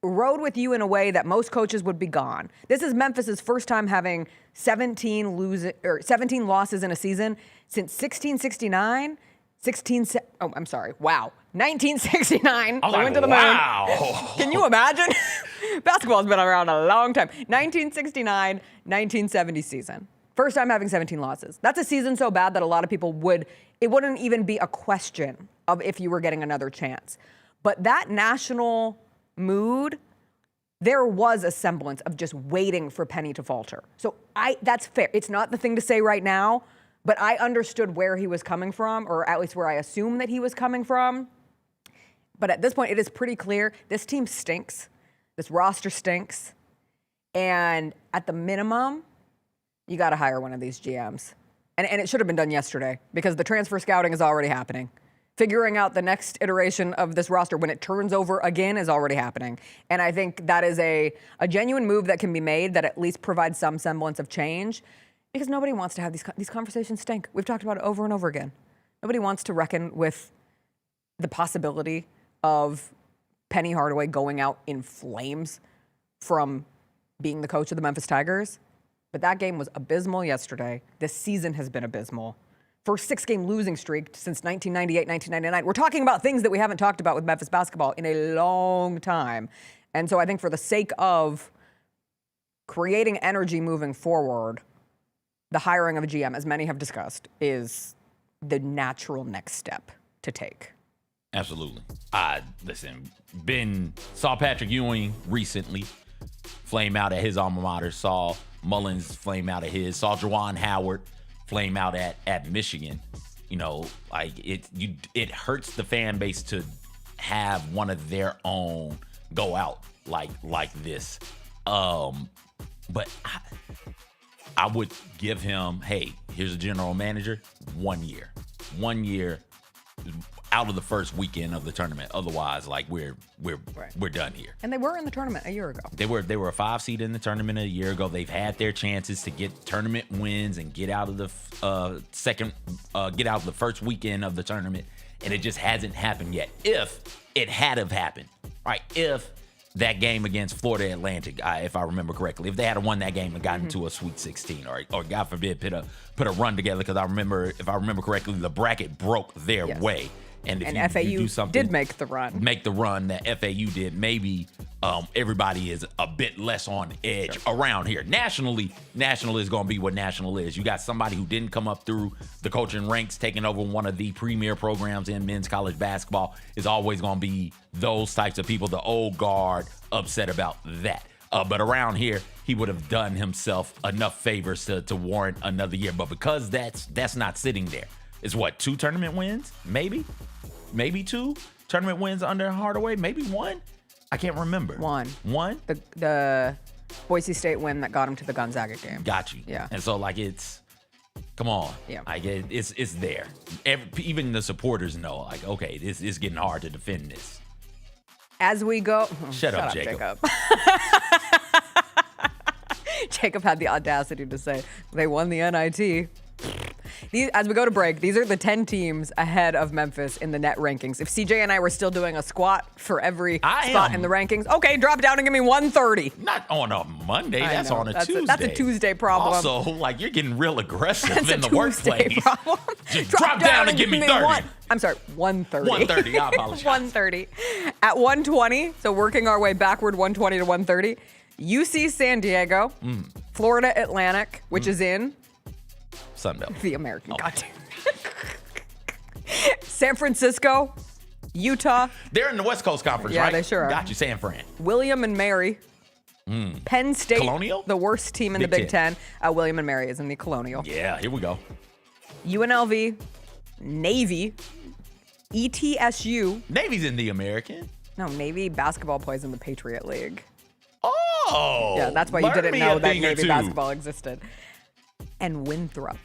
rode with you in a way that most coaches would be gone. This is Memphis's first time having 17 losses in a season since 1969. Wow. 1969. I was I like, went to the wow. moon. Can you imagine? Basketball's been around a long time. 1969, 1970 season. First time having 17 losses. That's a season so bad that a lot of people it wouldn't even be a question of if you were getting another chance. But that national mood, there was a semblance of just waiting for Penny to falter. So that's fair. It's not the thing to say right now, but I understood where he was coming from, or at least where I assumed that he was coming from. But at this point, it is pretty clear this team stinks. This roster stinks. And at the minimum, you got to hire one of these GMs. And it should have been done yesterday because the transfer scouting is already happening. Figuring out the next iteration of this roster when it turns over again is already happening. And I think that is a genuine move that can be made that at least provides some semblance of change because nobody wants to have these conversations stink. We've talked about it over and over again. Nobody wants to reckon with the possibility of Penny Hardaway going out in flames from being the coach of the Memphis Tigers. But that game was abysmal yesterday. This season has been abysmal. First 6-game losing streak since 1998, 1999. We're talking about things that we haven't talked about with Memphis basketball in a long time. And so I think for the sake of creating energy moving forward, the hiring of a GM, as many have discussed, is the next step to take. Absolutely. Listen, Ben saw Patrick Ewing recently flame out at his alma mater, saw Mullins flame out at his, saw Juwan Howard flame out at Michigan. You know, like it hurts the fan base to have one of their own go out like this. But I would give him, hey, here's a general manager, 1 year. 1 year out of the first weekend of the tournament. Otherwise, like we're done here. And they were in the tournament a year ago. They were a 5 seed in the tournament a year ago. They've had their chances to get tournament wins and get out of the first weekend of the tournament, and it just hasn't happened yet. If it had have happened, right? If that game against Florida Atlantic, if I remember correctly, if they had won that game and gotten to a Sweet 16, or God forbid, put a run together, because if I remember correctly, the bracket broke their way. And if FAU you do something, did make the run that FAU did, maybe everybody is a bit less on edge around here. National is going to be what national is. You got somebody who didn't come up through the coaching ranks, taking over one of the premier programs in men's college basketball, is always going to be those types of people, the old guard, upset about that. But around here, he would have done himself enough favors to warrant another year. But because that's not sitting there, it's what, 2 tournament wins? Maybe 2. tournament wins under Hardaway? Maybe one? I can't remember. One. The Boise State win that got him to the Gonzaga game. Got you. Yeah. And so, like, it's, come on. Yeah. Like, it's there. Even the supporters know, like, okay, it's getting hard to defend this. As we go. Shut up, Jacob. Jacob had the audacity to say they won the NIT. As we go to break, these are the 10 teams ahead of Memphis in the net rankings. If CJ and I were still doing a squat for every spot in the rankings, okay, drop down and give me 130. Not on a Monday. That's on a Tuesday. That's a Tuesday problem. Also, like, you're getting real aggressive That's in the Tuesday workplace. Problem. Just drop down and give me 30. I'm sorry, 130. 130, I apologize. 130. At 120, so working our way backward 120 to 130, UC San Diego, Florida Atlantic, which is in Sunbelt. The American Continent. San Francisco, Utah. They're in the West Coast Conference, yeah, right? They sure are. Got you, San Fran. William and Mary. Penn State. Colonial? The worst team in the Big Ten. William and Mary is in the Colonial. Yeah, here we go. UNLV, Navy, ETSU. Navy's in the American. No, Navy basketball plays in the Patriot League. Oh. Yeah, that's why you learn didn't me know a that thing or Navy two. basketball existed. And Winthrop.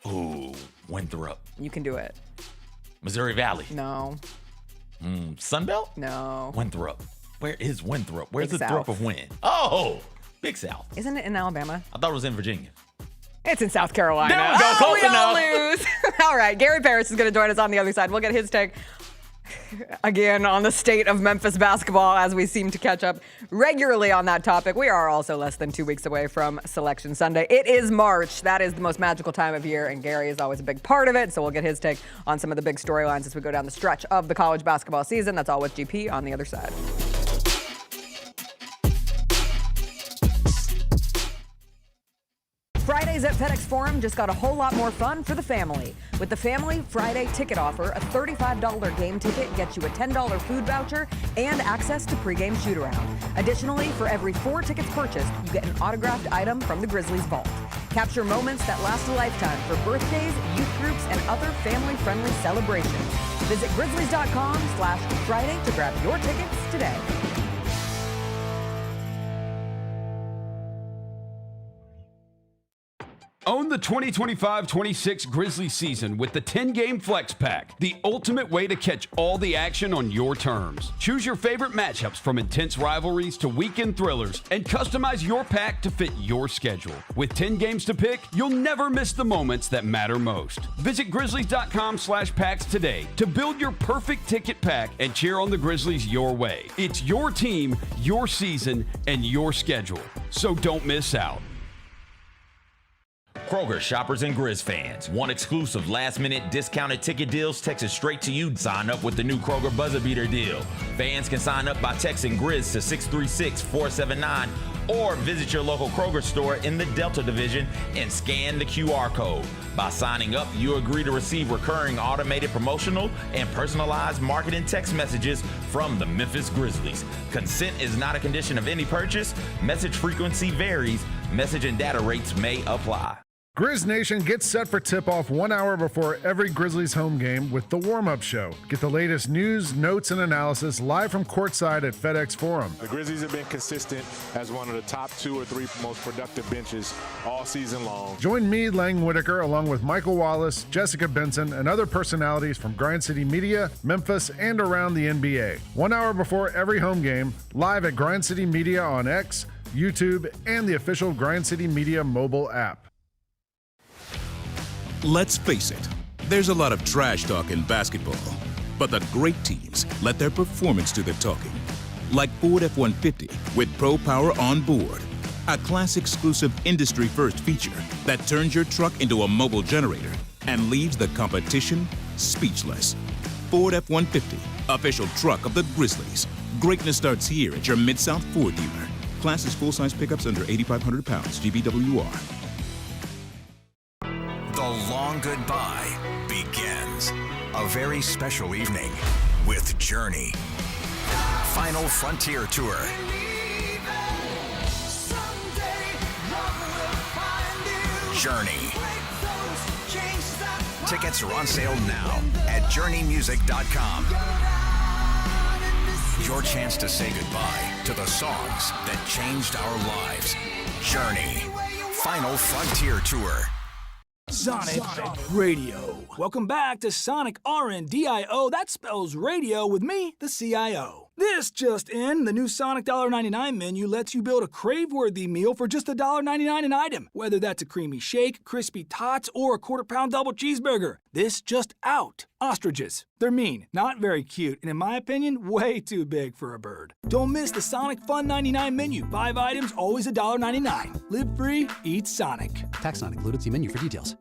Ooh, Winthrop. You can do it. Missouri Valley. No. Sunbelt? No. Winthrop. Where is Winthrop? Where's Big the South. Throp of Win? Oh, Big South. Isn't it in Alabama? I thought it was in Virginia. It's in South Carolina. There we go. Close we all enough. lose. All right, Gary Parrish is going to join us on the other side. We'll get his take again on the state of Memphis basketball as we seem to catch up regularly on that topic. We are also less than 2 weeks away from Selection Sunday. It is March. That is the most magical time of year, and Gary is always a big part of it. So we'll get his take on some of the big storylines as we go down the stretch of the college basketball season. That's all with GP on the other side. Fridays at FedEx Forum just got a whole lot more fun for the family. With the Family Friday ticket offer, a $35 game ticket gets you a $10 food voucher and access to pregame shoot-around. Additionally, for every 4 tickets purchased, you get an autographed item from the Grizzlies vault. Capture moments that last a lifetime for birthdays, youth groups, and other family-friendly celebrations. Visit grizzlies.com/Friday to grab your tickets today. Own the 2025-26 Grizzlies season with the 10-game Flex Pack, the ultimate way to catch all the action on your terms. Choose your favorite matchups from intense rivalries to weekend thrillers and customize your pack to fit your schedule. With 10 games to pick, you'll never miss the moments that matter most. Visit grizzlies.com/packs today to build your perfect ticket pack and cheer on the Grizzlies your way. It's your team, your season, and your schedule. So don't miss out. Kroger shoppers and Grizz fans. Want exclusive last-minute discounted ticket deals texted straight to you? Sign up with the new Kroger Buzzer Beater deal. Fans can sign up by texting Grizz to 636-479 or visit your local Kroger store in the Delta Division and scan the QR code. By signing up, you agree to receive recurring automated promotional and personalized marketing text messages from the Memphis Grizzlies. Consent is not a condition of any purchase. Message frequency varies. Message and data rates may apply. Grizz Nation gets set for tip-off 1 hour before every Grizzlies home game with the warm-up show. Get the latest news, notes, and analysis live from courtside at FedEx Forum. The Grizzlies have been consistent as one of the top 2 or 3 most productive benches all season long. Join me, Lang Whitaker, along with Michael Wallace, Jessica Benson, and other personalities from Grind City Media, Memphis, and around the NBA. 1 hour before every home game, live at Grind City Media on X, YouTube, and the official Grind City Media mobile app. Let's face it, there's a lot of trash talk in basketball, but the great teams let their performance do the talking. Like Ford F-150 with Pro Power on board, a class-exclusive industry-first feature that turns your truck into a mobile generator and leaves the competition speechless. Ford F-150, official truck of the Grizzlies. Greatness starts here at your Mid-South Ford dealer. Class is full-size pickups under 8,500 pounds, GVWR. The long goodbye begins. A very special evening with Journey. Final Frontier Tour. Journey. Tickets are on sale now at journeymusic.com. Your chance to say goodbye to the songs that changed our lives. Journey. Final Frontier Tour. Sonic Radio. Welcome back to Sonic RNDIO. That spells radio with me, the CIO. This just in, the new Sonic $1.99 menu lets you build a crave-worthy meal for just $1.99 an item. Whether that's a creamy shake, crispy tots, or a quarter-pound double cheeseburger. This just out. Ostriches. They're mean, not very cute, and in my opinion, way too big for a bird. Don't miss the Sonic Fun 99 menu. 5 items, always $1.99. Live free, eat Sonic. Tax not included. See menu for details.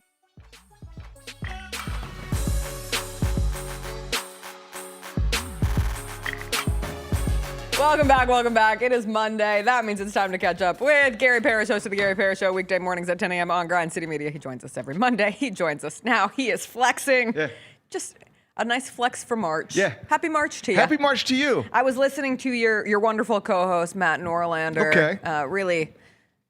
Welcome back. It is Monday. That means it's time to catch up with Gary Parrish, host of the Gary Parrish Show, weekday mornings at 10 a.m. on Grind City Media. He joins us every Monday. He joins us now. He is flexing. Yeah. Just a nice flex for March. Yeah. Happy March to you. Happy March to you. I was listening to your wonderful co-host, Matt Norlander. Okay. Really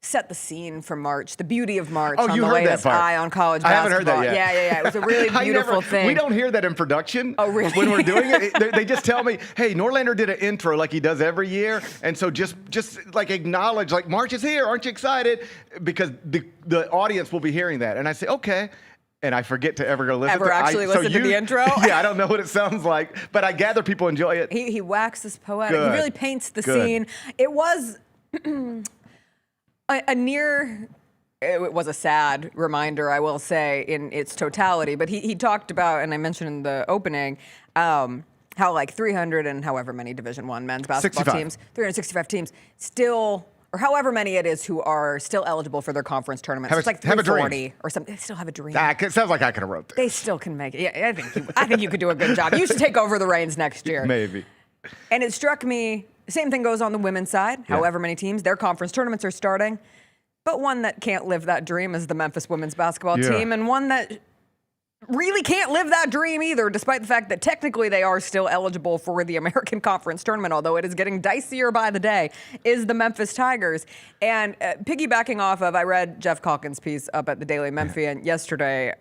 set the scene for March, the beauty of March Oh, on you the heard latest that part. Eye on College I Basketball. haven't heard that yet. Yeah. It was a really beautiful thing. We don't hear that in production. Oh, really? When we're doing it, they just tell me, hey, Norlander did an intro like he does every year. And so just like acknowledge, like, March is here. Aren't you excited? Because the audience will be hearing that. And I say, okay. And I forget to ever go listen to the intro? Yeah, I don't know what it sounds like, but I gather people enjoy it. He waxes poetic. Good. He really paints the Good. scene. It was it was a sad reminder, I will say, in its totality. But he talked about, and I mentioned in the opening, how like 300 and however many Division I men's basketball 65. teams, 365 teams, still, or however many it is who are still eligible for their conference tournaments. It's like have a dream. 340 or something. They still have a dream. It sounds like I could have wrote this. They still can make it. Yeah, I think you could do a good job. You should take over the reins next year. Maybe. And it struck me, same thing goes on the women's side. Yeah. However many teams, their conference tournaments are starting. But one that can't live that dream is the Memphis women's basketball team, and one that really can't live that dream either, despite the fact that technically they are still eligible for the American Conference Tournament, although it is getting dicier by the day, is the Memphis Tigers. And piggybacking off of, I read Jeff Calkins' piece up at the Daily Memphian yesterday,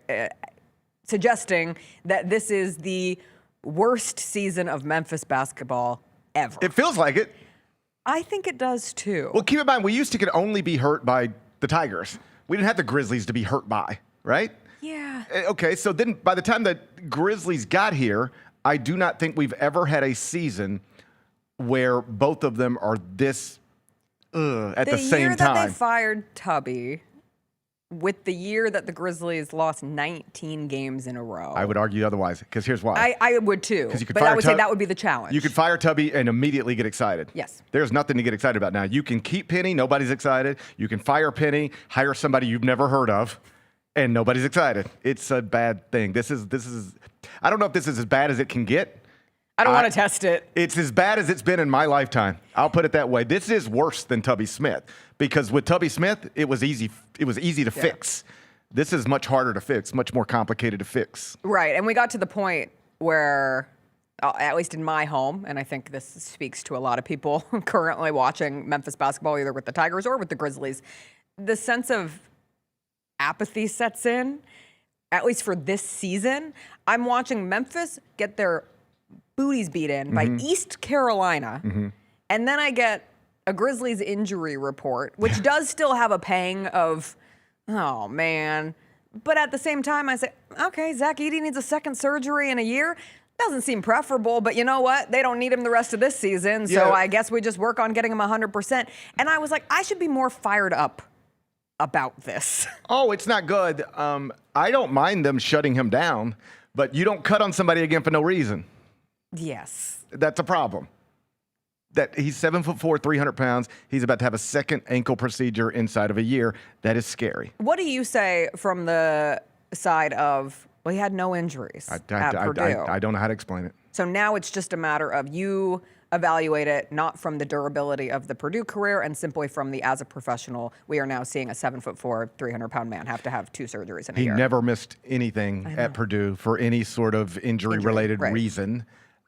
suggesting that this is the worst season of Memphis basketball ever. It feels like it. I think it does too. Well, keep in mind, we used to could only be hurt by the Tigers. We didn't have the Grizzlies to be hurt by, right? Yeah. Okay, so then by the time the Grizzlies got here, I do not think we've ever had a season where both of them are this at the same The year that time. they fired Tubby, with the year that the Grizzlies lost 19 games in a row. I would argue otherwise, because here's why. I would too. 'Cause you could But I fire would say that would be the challenge. You could fire Tubby and immediately get excited. Yes. There's nothing to get excited about now. You can keep Penny, nobody's excited. You can fire Penny, hire somebody you've never heard of, and nobody's excited. It's a bad thing. This is. I don't know if this is as bad as it can get. I don't want to test it. It's as bad as it's been in my lifetime. I'll put it that way. This is worse than Tubby Smith, because with Tubby Smith, it was easy. It was easy to fix. This is much harder to fix, much more complicated to fix. Right, and we got to the point where, at least in my home, and I think this speaks to a lot of people currently watching Memphis basketball, either with the Tigers or with the Grizzlies, the sense of apathy sets in, at least for this season. I'm watching Memphis get their booties beat in by East Carolina, and then I get a Grizzlies injury report, which does still have a pang of, oh, man. But at the same time, I say, okay, Zach Edey needs a second surgery in a year. Doesn't seem preferable, but you know what? They don't need him the rest of this season, so I guess we just work on getting him 100%. And I was like, I should be more fired up about this. Oh, it's not good. I don't mind them shutting him down, but you don't cut on somebody again for no reason. Yes. That's a problem. That he's 7'4", 300 pounds. He's about to have a second ankle procedure inside of a year. That is scary. What do you say from the side of, well, he had no injuries at Purdue? I don't know how to explain it. So now it's just a matter of you evaluate it not from the durability of the Purdue career and simply from the, as a professional, we are now seeing a 7'4", 300-pound man have to have 2 surgeries in a year. He never missed anything at Purdue for any sort of injury-related reason.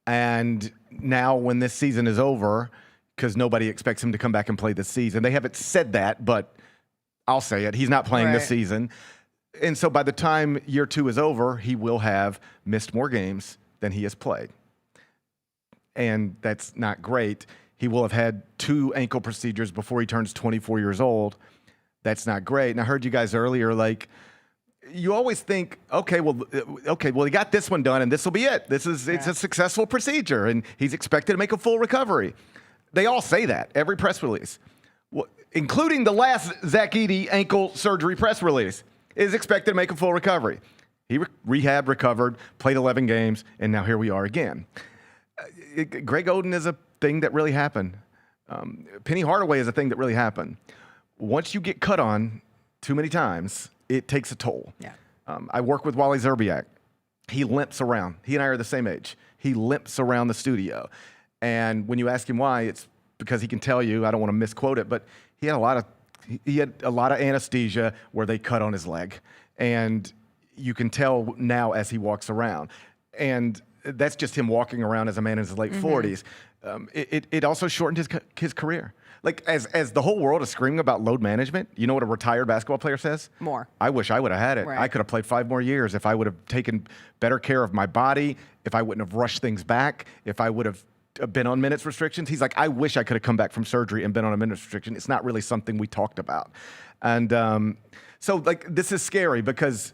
And now when this season is over, because nobody expects him to come back and play this season, they haven't said that, but I'll say it. He's not playing this season. And so by the time year 2 is over, he will have missed more games than he has played. and that's not great. He will have had 2 ankle procedures before he turns 24 years old. That's not great. And I heard you guys earlier, like, you always think, okay, well, he got this one done, and this will be it. It's a successful procedure, and he's expected to make a full recovery. They all say that, every press release, including the last Zach Edey ankle surgery press release, is expected to make a full recovery. He rehabbed, recovered, played 11 games, and now here we are again. Greg Oden is a thing that really happened. Penny Hardaway is a thing that really happened. Once you get cut on too many times, it takes a toll. Yeah. I work with Wally Zerbiak. He limps around. He and I are the same age. He limps around the studio. And when you ask him why, it's because he can tell you, I don't want to misquote it, but he had a lot of anesthesia where they cut on his leg. And you can tell now as he walks around. And that's just him walking around as a man in his late 40s. It also shortened his career. Like, as the whole world is screaming about load management, you know what a retired basketball player says? More. I wish I would have had it. Right. I could have played 5 more years if I would have taken better care of my body, if I wouldn't have rushed things back, if I would have been on minutes restrictions. He's like, I wish I could have come back from surgery and been on a minutes restriction. It's not really something we talked about. And so, like, this is scary because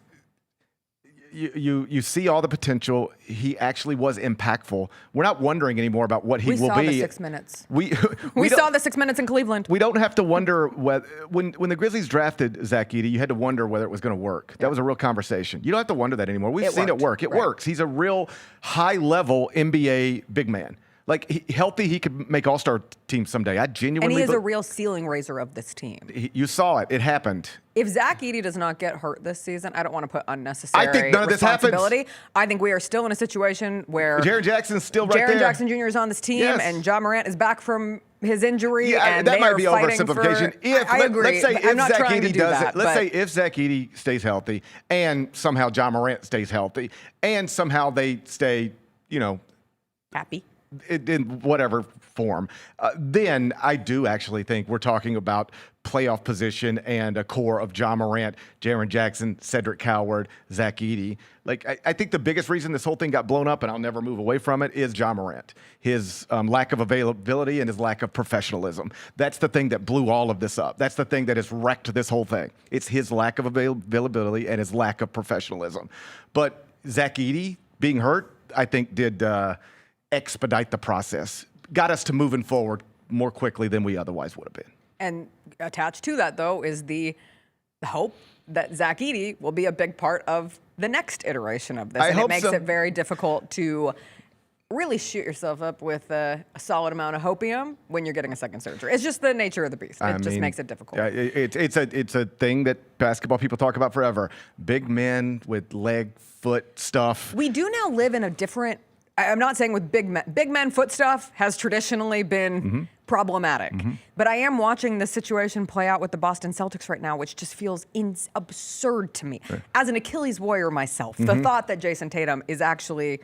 you see all the potential. He actually was impactful. We're not wondering anymore about what he will be. We saw the 6 minutes. We saw the 6 minutes in Cleveland. We don't have to wonder whether when the Grizzlies drafted Zach Edey, you had to wonder whether it was going to work. That was a real conversation. You don't have to wonder that anymore. We've seen it work. It works. He's a real high-level NBA big man. Like, healthy, he could make all-star team someday. I genuinely. And he is a real ceiling raiser of this team. You saw it. It happened. If Zach Edey does not get hurt this season, I don't want to put unnecessary I think none of this happens. I think we are still in a situation where Jaren Jackson's still right there. Jaren Jackson Jr. is on this team, and Ja Morant is back from his injury. Yeah, and that they might are be fighting oversimplification. I agree. Let's say I'm not Zach trying to Edey do does that, it. Let's say if Zach Edey stays healthy, and somehow Ja Morant stays healthy, and somehow they stay, happy in whatever form, then I do actually think we're talking about playoff position and a core of Ja Morant, Jaren Jackson, Cedric Coward, Zach Edey. Like, I think the biggest reason this whole thing got blown up, and I'll never move away from it, is Ja Morant. His lack of availability and his lack of professionalism. That's the thing that blew all of this up. That's the thing that has wrecked this whole thing. It's his lack of availability and his lack of professionalism. But Zach Edey being hurt, I think, did expedite the process. Got us to moving forward more quickly than we otherwise would have been. And attached to that, though, is the hope that Zach Edey will be a big part of the next iteration of this. I and hope it makes so. it very difficult to really shoot yourself up with a solid amount of hopium when you're getting a second surgery. It's just the nature of the beast. It just makes it difficult. It's a thing that basketball people talk about forever. Big men with leg, foot stuff. We do now live in a different. I'm not saying with big men. Big men foot stuff has traditionally been problematic. But I am watching this situation play out with the Boston Celtics right now, which just feels absurd to me. Right. As an Achilles warrior myself, the thought that Jason Tatum is actually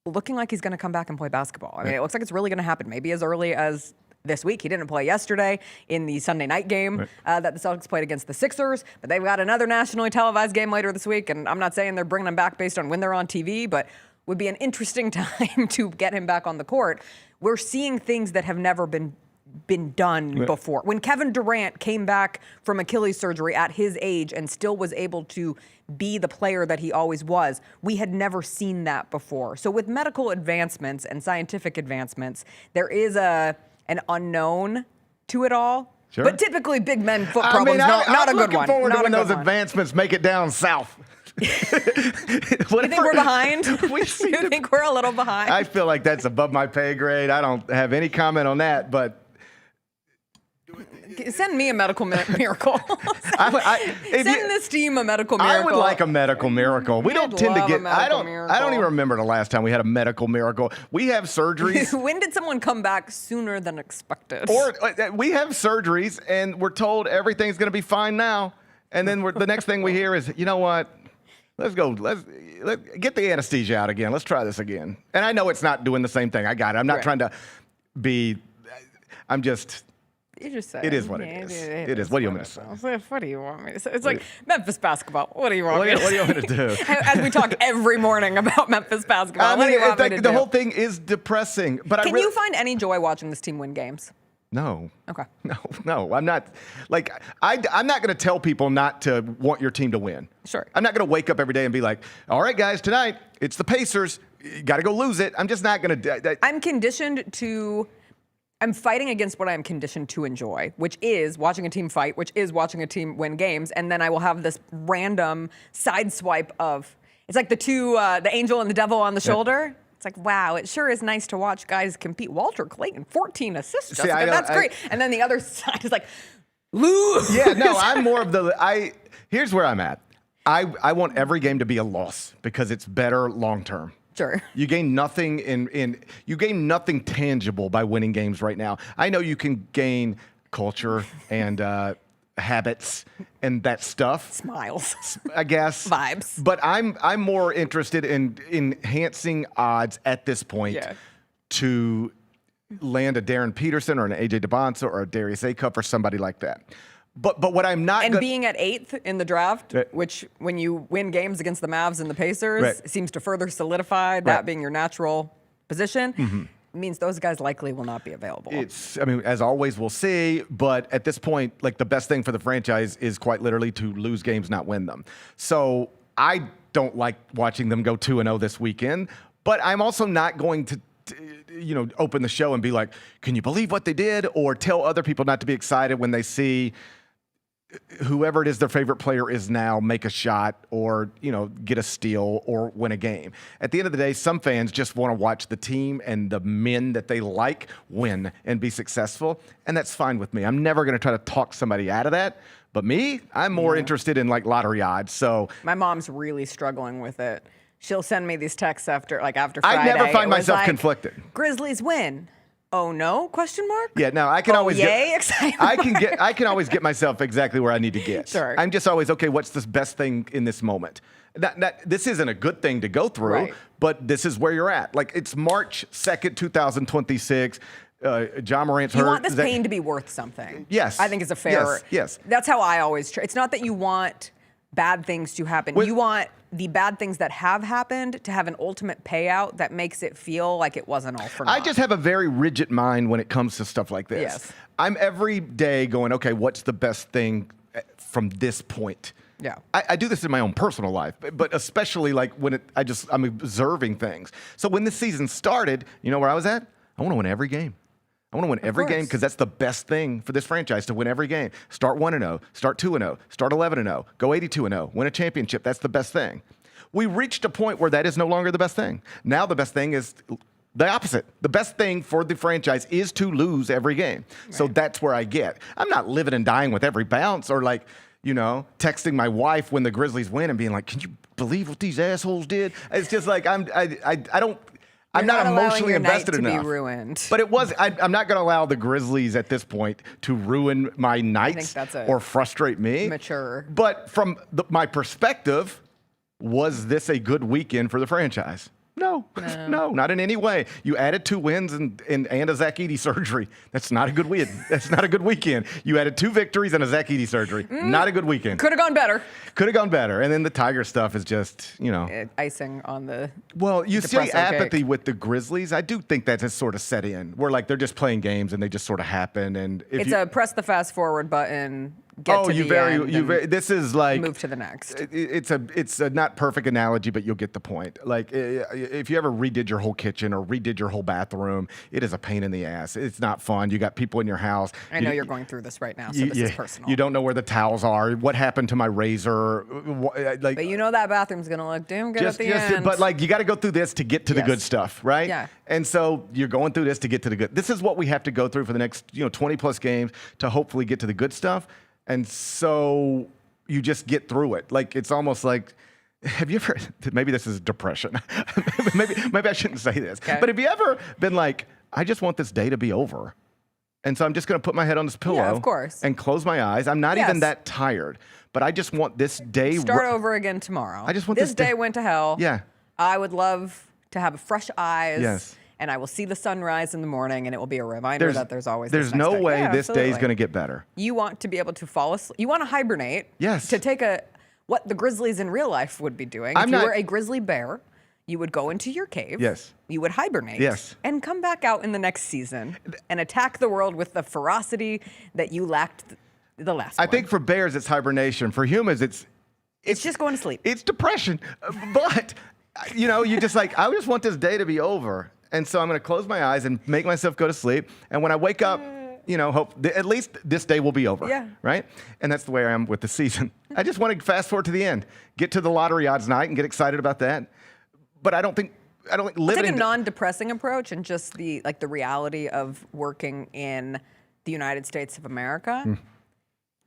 looking like he's going to come back and play basketball. I mean, it looks like it's really going to happen maybe as early as this week. He didn't play yesterday in the Sunday night game that the Celtics played against the Sixers, but they've got another nationally televised game later this week, and I'm not saying they're bringing him back based on when they're on TV, but would be an interesting time to get him back on the court. We're seeing things that have never been done before. When Kevin Durant came back from Achilles surgery at his age and still was able to be the player that he always was, we had never seen that before. So with medical advancements and scientific advancements, there is an unknown to it all. Sure. But typically big men foot problems, not a good one. I'm looking forward to when those one. advancements make it down south. You think we're behind? You think we're a little behind? I feel like that's above my pay grade. I don't have any comment on that, but send me a medical miracle. Send this team a medical miracle. I would like a medical miracle. We don't tend to get. I don't even remember the last time we had a medical miracle. We have surgeries. When did someone come back sooner than expected? Or we have surgeries and we're told everything's going to be fine now, and then the next thing we hear is, you know what? Let's go. Let's get the anesthesia out again. Let's try this again. And I know it's not doing the same thing. I got it. I'm not trying to be. I'm just You just say it is what it is. It is. What do you want me to say? What do you want me to say? It's like Memphis basketball. What do you want me to say? What do you want me to do? As we talk every morning about Memphis basketball, what do you want me to do? The whole thing is depressing. But Can you find any joy watching this team win games? No. Okay. No. I'm not. Like, I'm not going to tell people not to want your team to win. Sure. I'm not going to wake up every day and be like, all right, guys, tonight it's the Pacers. You got to go lose it. I'm just not going to. I'm fighting against what I am conditioned to enjoy, which is watching a team fight, which is watching a team win games, and then I will have this random side swipe of, it's like the angel and the devil on the shoulder. It's like, wow, it sure is nice to watch guys compete. Walter Clayton, 14 assists, Jessica, that's great. And then the other side is like, lose. Yeah, no, I'm more of here's where I'm at. I want every game to be a loss because it's better long term. Sure. You gain nothing you gain nothing tangible by winning games right now. I know you can gain culture and habits and that stuff. Smiles. I guess. Vibes. But I'm more interested in enhancing odds at this point to land a Darren Peterson or an AJ DeBonsa or a Darius Acuff or somebody like that. But what I'm not being at 8th in the draft, which when you win games against the Mavs and the Pacers, seems to further solidify that being your natural position, means those guys likely will not be available. As always, we'll see. But at this point, like, the best thing for the franchise is quite literally to lose games, not win them. So I don't like watching them go 2-0 this weekend. But I'm also not going to open the show and be like, can you believe what they did? Or tell other people not to be excited when they see whoever it is their favorite player is now make a shot or, get a steal or win a game. At the end of the day, some fans just want to watch the team and the men that they like win and be successful. And that's fine with me. I'm never going to try to talk somebody out of that. But me, I'm more interested in, like, lottery odds. So my mom's really struggling with it. She'll send me these texts after Friday. I never find myself conflicted. Grizzlies win. Oh no? Question mark? Yeah, no, I can always excitement. I can always get myself exactly where I need to get. Sure. I'm just always, okay, what's the best thing in this moment? This isn't a good thing to go through, but this is where you're at. Like, it's March 2nd, 2026. John Morant's hurt. You want this pain to be worth something. Yes. I think it's a fair. Yes. That's how I always try. It's not that you want bad things to happen. You want the bad things that have happened to have an ultimate payout that makes it feel like it wasn't all for naught. I just have a very rigid mind when it comes to stuff like this. Yes. I'm every day going, okay, what's the best thing from this point? Yeah. I do this in my own personal life, but especially like when I'm observing things. So when this season started, you know where I was at? I want to win every game. I want to win every game because that's the best thing for this franchise, to win every game. Start 1-0, start 2-0, start 11-0, go 82-0, win a championship. That's the best thing. We reached a point where that is no longer the best thing. Now the best thing is the opposite. The best thing for the franchise is to lose every game. Right. So that's where I get. I'm not living and dying with every bounce or texting my wife when the Grizzlies win and being like, can you believe what these assholes did? It's just like I'm not emotionally invested enough. To be ruined. But I'm not going to allow the Grizzlies at this point to ruin my nights or frustrate me. Mature. But from my perspective, was this a good weekend for the franchise? No, not in any way. You added 2 wins and a Zach Edey surgery. That's not a good win. That's not a good weekend. You added 2 victories and a Zach Edey surgery. Not a good weekend. Could have gone better. Could have gone better. And then the Tiger stuff is just, icing on the. Well, you see apathy with the Grizzlies. I do think that has sort of set in. Where they're just playing games and they just sort of happen. And it's a press the fast forward button. This is like move to the next. It's a not perfect analogy, but you'll get the point. Like, if you ever redid your whole kitchen or redid your whole bathroom, it is a pain in the ass. It's not fun. You got people in your house. I know you're going through this right now, so this is personal. You don't know where the towels are. What happened to my razor? But that bathroom's gonna look damn good at the end. But you got to go through this to get to the good stuff, right? Yeah. And so you're going through this to get to the good. This is what we have to go through for the next 20 plus games to hopefully get to the good stuff. And so you just get through it. Like, it's almost like, have you ever, maybe this is depression. maybe I shouldn't say this. Okay. But have you ever been like, I just want this day to be over. And so I'm just going to put my head on this pillow. Yeah, of course. And close my eyes. I'm not even that tired. But I just want this day. Start over again tomorrow. I just want this day went to hell. Yeah. I would love to have fresh eyes. Yes. and I will see the sunrise in the morning, and it will be a reminder that there's always There's this next no day. way Yeah, this day is absolutely. going to get better. You want to be able to fall asleep. You want to hibernate. Yes. To take what the Grizzlies in real life would be doing. If you were a grizzly bear, you would go into your cave. Yes. You would hibernate. Yes. And come back out in the next season and attack the world with the ferocity that you lacked the last one. I think for bears, it's hibernation. For humans, it's just going to sleep. It's depression. But, you just I just want this day to be over. And so I'm going to close my eyes and make myself go to sleep. And when I wake up, hope at least this day will be over. Yeah. Right? And that's the way I am with the season. I just want to fast forward to the end, get to the lottery odds night and get excited about that. But I don't think living. Take a non-depressing approach and just the reality of working in the United States of America.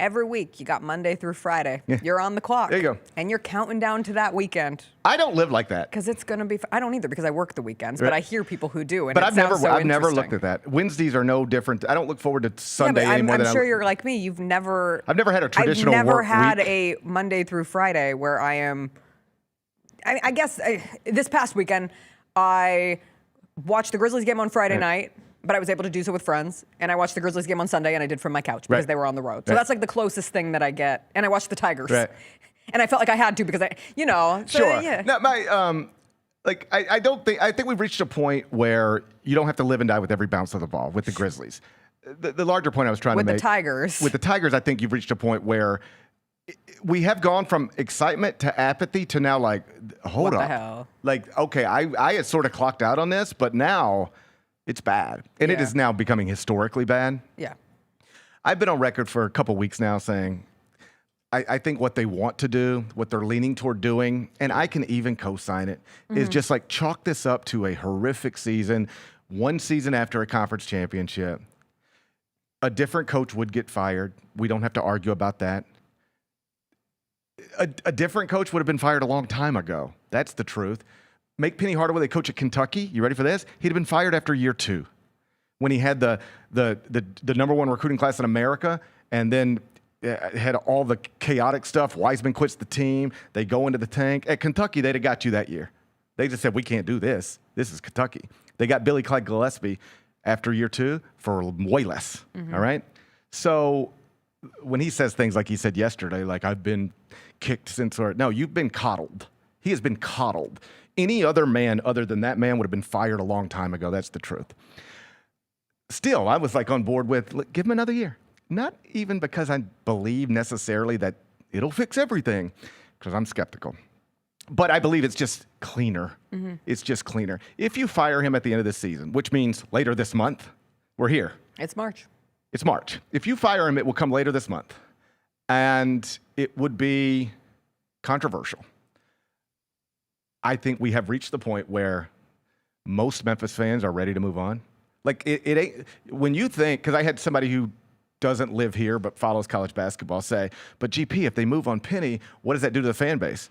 Every week, you got Monday through Friday. Yeah. You're on the clock. There you go. And you're counting down to that weekend. I don't live like that. Because it's going to be, I don't either because I work the weekends, but I hear people who do. And But it I've never sounds so looked at that. Wednesdays are no different. I don't look forward to Sunday yeah, but anymore. I'm sure you're like me. I've never had a traditional I've never work had week. a Monday through Friday where I am. I guess this past weekend, I watched the Grizzlies game on Friday night, but I was able to do so with friends. And I watched the Grizzlies game on Sunday, and I did from my couch because they were on the road. So that's like the closest thing that I get. And I watched the Tigers. Right. And I felt like I had to because So, Sure. Yeah. No, I think we've reached a point where you don't have to live and die with every bounce of the ball with the Grizzlies. The larger point I was trying to make. With the Tigers, I think you've reached a point where we have gone from excitement to apathy to now hold What up. the hell? Okay, I had sort of clocked out on this, but now it's bad. And it is now becoming historically bad. Yeah. I've been on record for a couple weeks now saying I think what they want to do, what they're leaning toward doing, and I can even co-sign it, is just chalk this up to a horrific season, one season after a conference championship. A different coach would get fired. We don't have to argue about that. A different coach would have been fired a long time ago. That's the truth. Make Penny Hardaway the coach at Kentucky. You ready for this? He'd have been fired after year 2 when he had the number 1 recruiting class in America and then had all the chaotic stuff. Wiseman quits the team. They go into the tank. At Kentucky, they'd have got you that year. They just said, we can't do this. This is Kentucky. They got Billy Clyde Gillespie after year 2 for way less. All right? So when he says things like he said yesterday, I've been kicked since, no, you've been coddled. He has been coddled. Any other man other than that man would have been fired a long time ago. That's the truth. Still, I was on board with, give him another year. Not even because I believe necessarily that it'll fix everything, because I'm skeptical. But I believe it's just cleaner. It's just cleaner. If you fire him at the end of the season, which means later this month, we're here. It's March. It's March. If you fire him, it will come later this month. And it would be controversial. I think we have reached the point where most Memphis fans are ready to move on. It ain't, when you think, because I had somebody who doesn't live here but follows college basketball say, but GP, if they move on Penny, what does that do to the fan base?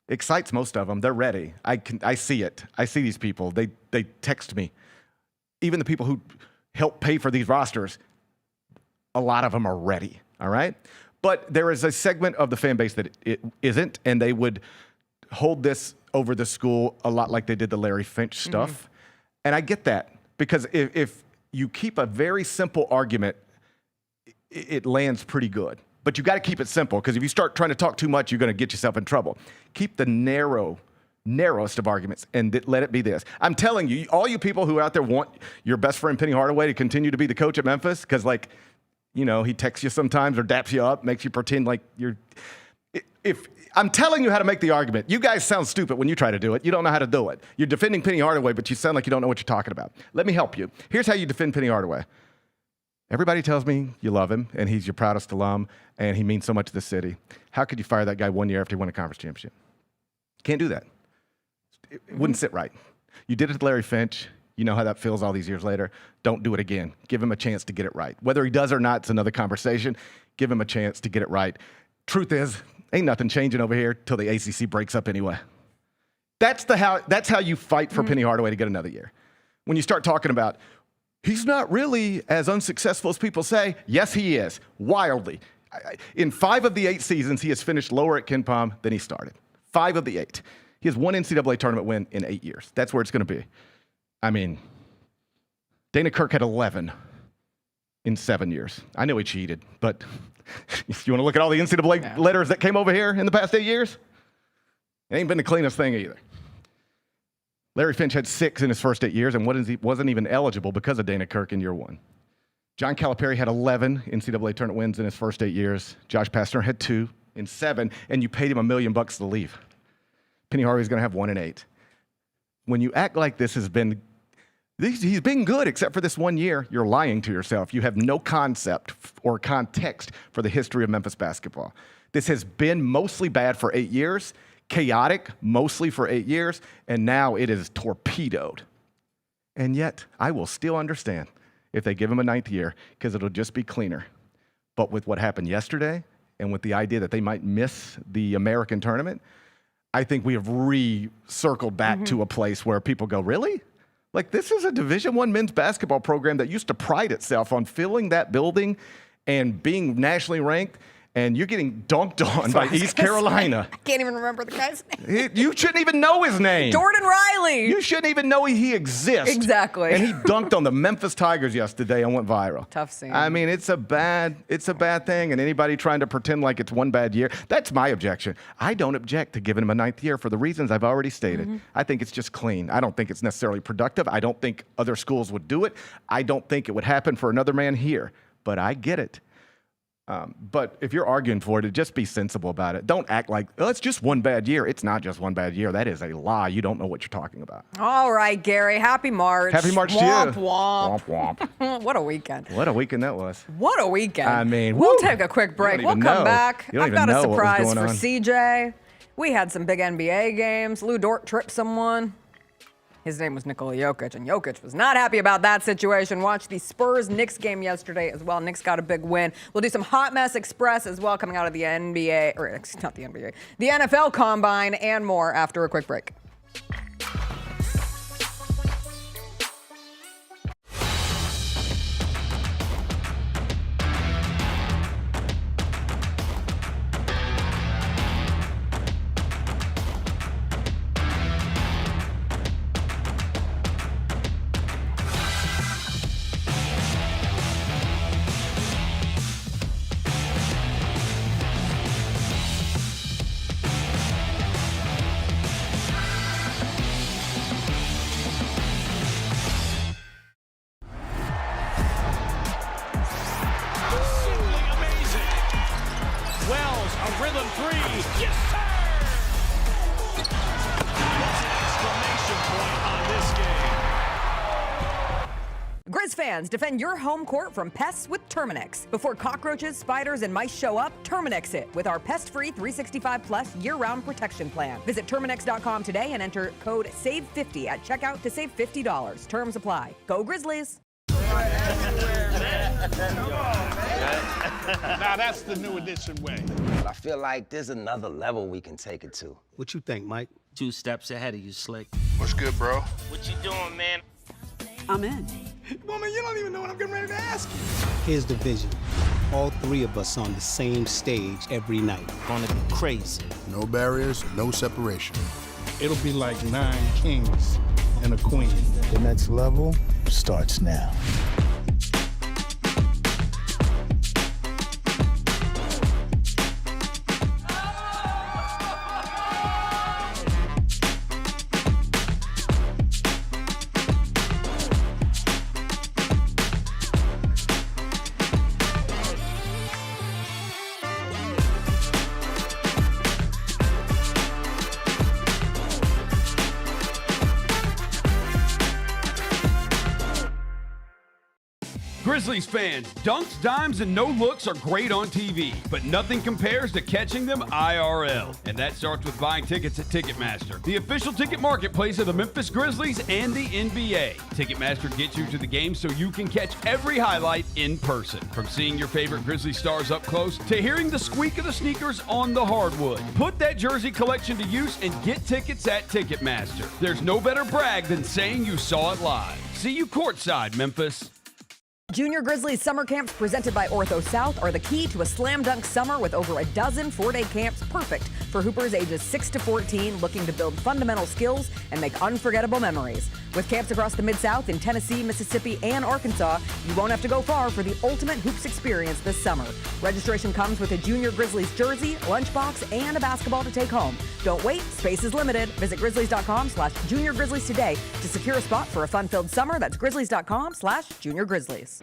Excites most of them. They're ready. I see it. I see these people. They text me. Even the people who help pay for these rosters, a lot of them are ready. All right? But there is a segment of the fan base that it isn't, and they would hold this over the school a lot like they did the Larry Finch stuff. And I get that, because if you keep a very simple argument, it lands pretty good. But you got to keep it simple, because if you start trying to talk too much, you're going to get yourself in trouble. Keep the narrowest of arguments and let it be this. I'm telling you, all you people who out there want your best friend Penny Hardaway to continue to be the coach at Memphis, because he texts you sometimes or daps you up, makes you pretend like you're. If I'm telling you how to make the argument, you guys sound stupid when you try to do it. You don't know how to do it. You're defending Penny Hardaway, but you sound like you don't know what you're talking about. Let me help you. Here's how you defend Penny Hardaway. Everybody tells me you love him, and he's your proudest alum, and he means so much to the city. How could you fire that guy 1 year after he won a conference championship? Can't do that. It wouldn't sit right. You did it to Larry Finch. You know how that feels all these years later. Don't do it again. Give him a chance to get it right. Whether he does or not, it's another conversation. Give him a chance to get it right. Truth is, ain't nothing changing over here till the ACC breaks up anyway. That's how you fight for Penny Hardaway to get another year. When you start talking about, he's not really as unsuccessful as people say. Yes, he is. Wildly. In 5 of the 8 seasons, he has finished lower at KenPom than he started. 5 of the 8. He has 1 NCAA tournament win in 8 years. That's where it's going to be. I mean, Dana Kirk had 11 in 7 years. I know he cheated, but if you want to look at all the NCAA letters that came over here in the past 8 years, it ain't been the cleanest thing either. Larry Finch had 6 in his first 8 years and wasn't even eligible because of Dana Kirk in year 1. John Calipari had 11 NCAA tournament wins in his first 8 years. Josh Pastner had 2 in 7, and you paid him $1 million to leave. Penny Hardaway's going to have 1 in 8. When you act like he's been good except for this 1 year, you're lying to yourself. You have no concept or context for the history of Memphis basketball. This has been mostly bad for 8 years, chaotic mostly for 8 years, and now it is torpedoed. And yet, I will still understand if they give him a 9th year because it'll just be cleaner. But with what happened yesterday and with the idea that they might miss the American tournament, I think we have recircled back to a place where people go, really? Like, this is a Division I men's basketball program that used to pride itself on filling that building and being nationally ranked, and you're getting dunked on by East Carolina. I can't even remember the guy's name. You shouldn't even know his name. Jordan Riley. You shouldn't even know he exists. Exactly. And he dunked on the Memphis Tigers yesterday and went viral. Tough scene. I mean, it's a bad thing, and anybody trying to pretend like it's one bad year, that's my objection. I don't object to giving him a 9th year for the reasons I've already stated. I think it's just clean. I don't think it's necessarily productive. I don't think other schools would do it. I don't think it would happen for another man here, but I get it. But if you're arguing for it, just be sensible about it. Don't act like, oh, it's just one bad year. It's not just one bad year. That is a lie. You don't know what you're talking about. All right, Gary. Happy March. Happy March to you. Womp, Womp, womp. What a weekend. What a weekend that was. What a weekend. I mean, we'll woo. take a quick break. You We'll don't come even know. back. You don't I've even got a know what was surprise going for on. CJ. We had some big NBA games. Lou Dort tripped someone. His name was Nikola Jokic, and Jokic was not happy about that situation. Watch the Spurs-Knicks game yesterday as well. Knicks got a big win. We'll do some Hot Mess Express as well coming out of the NBA, or not the NBA, the NFL Combine, and more after a quick break. Grizz fans, defend your home court from pests with Terminix. Before cockroaches, spiders, and mice show up, Terminix it with our pest-free 365 Plus year-round protection plan. Visit Terminix.com today and enter code SAVE50 at checkout to save $50. Terms apply. Go Grizzlies! Now that's the new edition way. I feel like there's another level we can take it to. What you think, Mike? 2 steps ahead of you, Slick. What's good, bro? What you doing, man? I'm in. Woman, you don't even know what I'm getting ready to ask you. Here's the vision. All 3 of us on the same stage every night. Gonna be crazy. No barriers, no separation. It'll be like 9 kings and a queen. The next level starts now. Grizzlies fans, dunks, dimes, and no-looks are great on TV, but nothing compares to catching them IRL. And that starts with buying tickets at Ticketmaster, the official ticket marketplace of the Memphis Grizzlies and the NBA. Ticketmaster gets you to the game so you can catch every highlight in person. From seeing your favorite Grizzly stars up close to hearing the squeak of the sneakers on the hardwood. Put that jersey collection to use and get tickets at Ticketmaster. There's no better brag than saying you saw it live. See you courtside, Memphis. Junior Grizzlies summer camps presented by Ortho South are the key to a slam dunk summer with over a dozen 4-day camps perfect for hoopers ages 6 to 14 looking to build fundamental skills and make unforgettable memories. With camps across the Mid-South in Tennessee, Mississippi, and Arkansas, you won't have to go far for the ultimate hoops experience this summer. Registration comes with a Junior Grizzlies jersey, lunchbox, and a basketball to take home. Don't wait, space is limited. Visit grizzlies.com/juniorgrizzlies today to secure a spot for a fun-filled summer. That's grizzlies.com/juniorgrizzlies.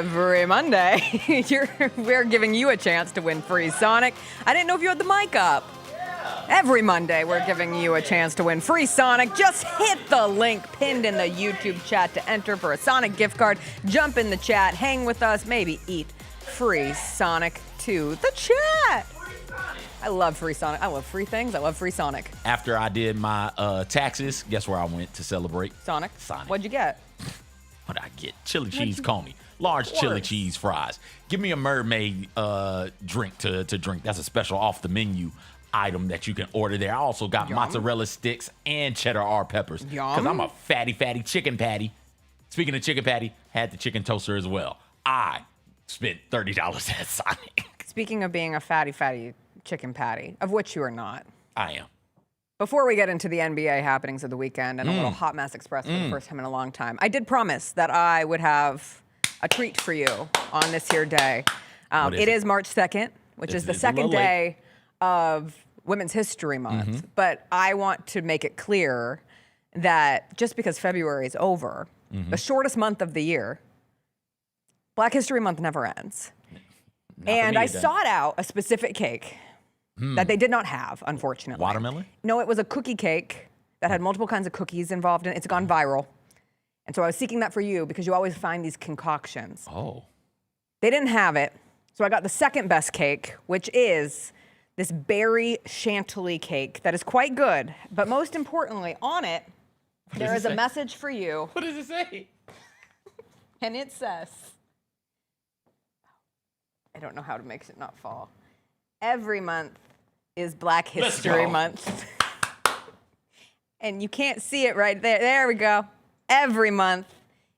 Every Monday, we're giving you a chance to win free Sonic. I didn't know if you had the mic up. Every Monday, we're giving you a chance to win free Sonic. Just hit the link pinned in the YouTube chat to enter for a Sonic gift card. Jump in the chat, hang with us, maybe eat free Sonic to the chat. I love free Sonic. I love free things. I love free Sonic. After I did my taxes, guess where I went to celebrate? Sonic. What'd you get? What'd I get? Chili cheese comey. Large chili cheese fries. Give me a mermaid drink to drink. That's a special off the menu item that you can order there. I also got mozzarella sticks and cheddar R peppers. Because I'm a fatty chicken patty. Speaking of chicken patty, had the chicken toaster as well. I spent $30 at Sonic. Speaking of being a fatty chicken patty, of which you are not. I am. Before we get into the NBA happenings of the weekend and a little Hot Mess Express for the first time in a long time, I did promise that I would have a treat for you on this here day. It is March 2nd, which is the second day of Women's History Month. But I want to make it clear that just because February is over, the shortest month of the year, Black History Month never ends. And I sought out a specific cake that they did not have, unfortunately. Watermelon? No, it was a cookie cake that had multiple kinds of cookies involved in it. It's gone viral. And so I was seeking that for you because you always find these concoctions. Oh. They didn't have it. So I got the second best cake, which is this berry chantilly cake that is quite good. But most importantly, on it, there is a message for you. What does it say? And it says, I don't know how to make it not fall. Every month is Black History Month. And you can't see it right there. There we go. Every month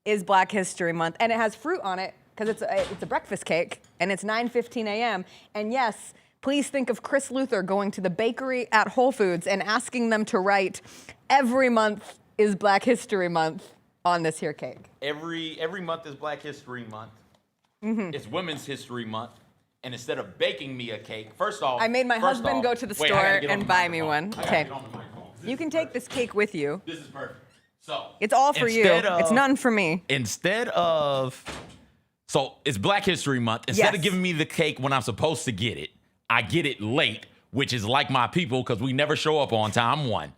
is Black History Month. And it has fruit on it because it's a breakfast cake. And it's 9:15 a.m. And yes, please think of Chris Luther going to the bakery at Whole Foods and asking them to write, every month is Black History Month on this here cake. Every month is Black History Month. It's Women's History Month. And instead of baking me a cake, first off, I made my husband go to the store and buy me one. Okay. You can take this cake with you. This is perfect. So it's all for you. It's none for me. So it's Black History Month. Instead of giving me the cake when I'm supposed to get it, I get it late, which is like my people because we never show up on time, 1.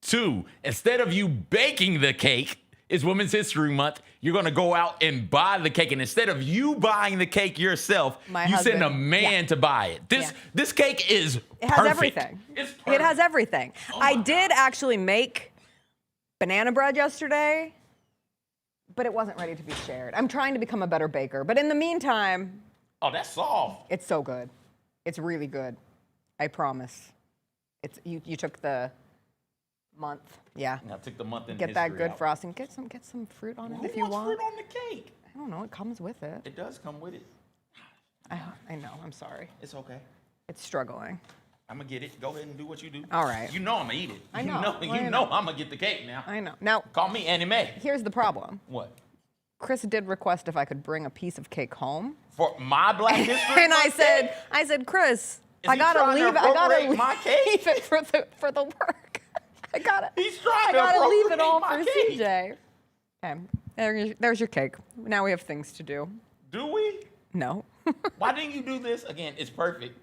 2, instead of you baking the cake, it's Women's History Month, you're going to go out and buy the cake. And instead of you buying the cake yourself, you send a man to buy it. This cake is perfect. It has everything. It's perfect. It has everything. I did actually make banana bread yesterday, but it wasn't ready to be shared. I'm trying to become a better baker. But in the meantime... Oh, that's soft. It's so good. It's really good. I promise. You took the month. Yeah. I took the month in Get that good frosting. Get some fruit on it if you want. Fruit on the cake? I don't know. It comes with it. It does come with it. I know. I'm sorry. It's okay. It's struggling. I'm going to get it. Go ahead and do what you do. All right. You know I'm going to eat it. I know. You know I'm going to get the cake now. I know. Now, call me Annie Mae. Here's the problem. What? Chris did request if I could bring a piece of cake home. For my Black History And I said, Chris, I gotta leave it for the work. I gotta leave it all for CJ. Okay, there's your cake. Now we have things to do. Do we? No. Why didn't you do this? Again, it's perfect.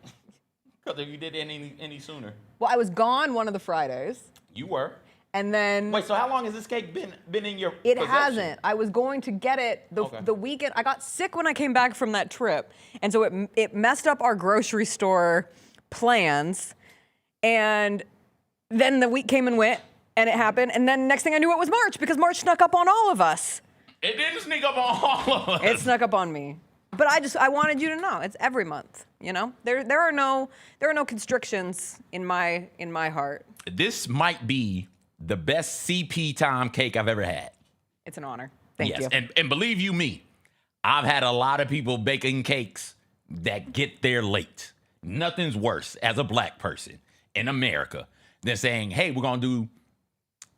Because if you did it any sooner. Well, I was gone one of the Fridays. You were. And then... Wait, so how long has this cake been in your It possession? hasn't. I was going to get it the weekend. I got sick when I came back from that trip. And so it messed up our grocery store plans. And then the week came and went, and it happened. And then next thing I knew, it was March, because March snuck up on all of us. It didn't sneak up on all of us. It snuck up on me. But I wanted you to know, it's every month, you know? There are no constrictions in my heart. This might be the best CP time cake I've ever had. It's an honor. Thank you. And believe you me, I've had a lot of people baking cakes that get there late. Nothing's worse as a black person in America than saying, hey, we're going to do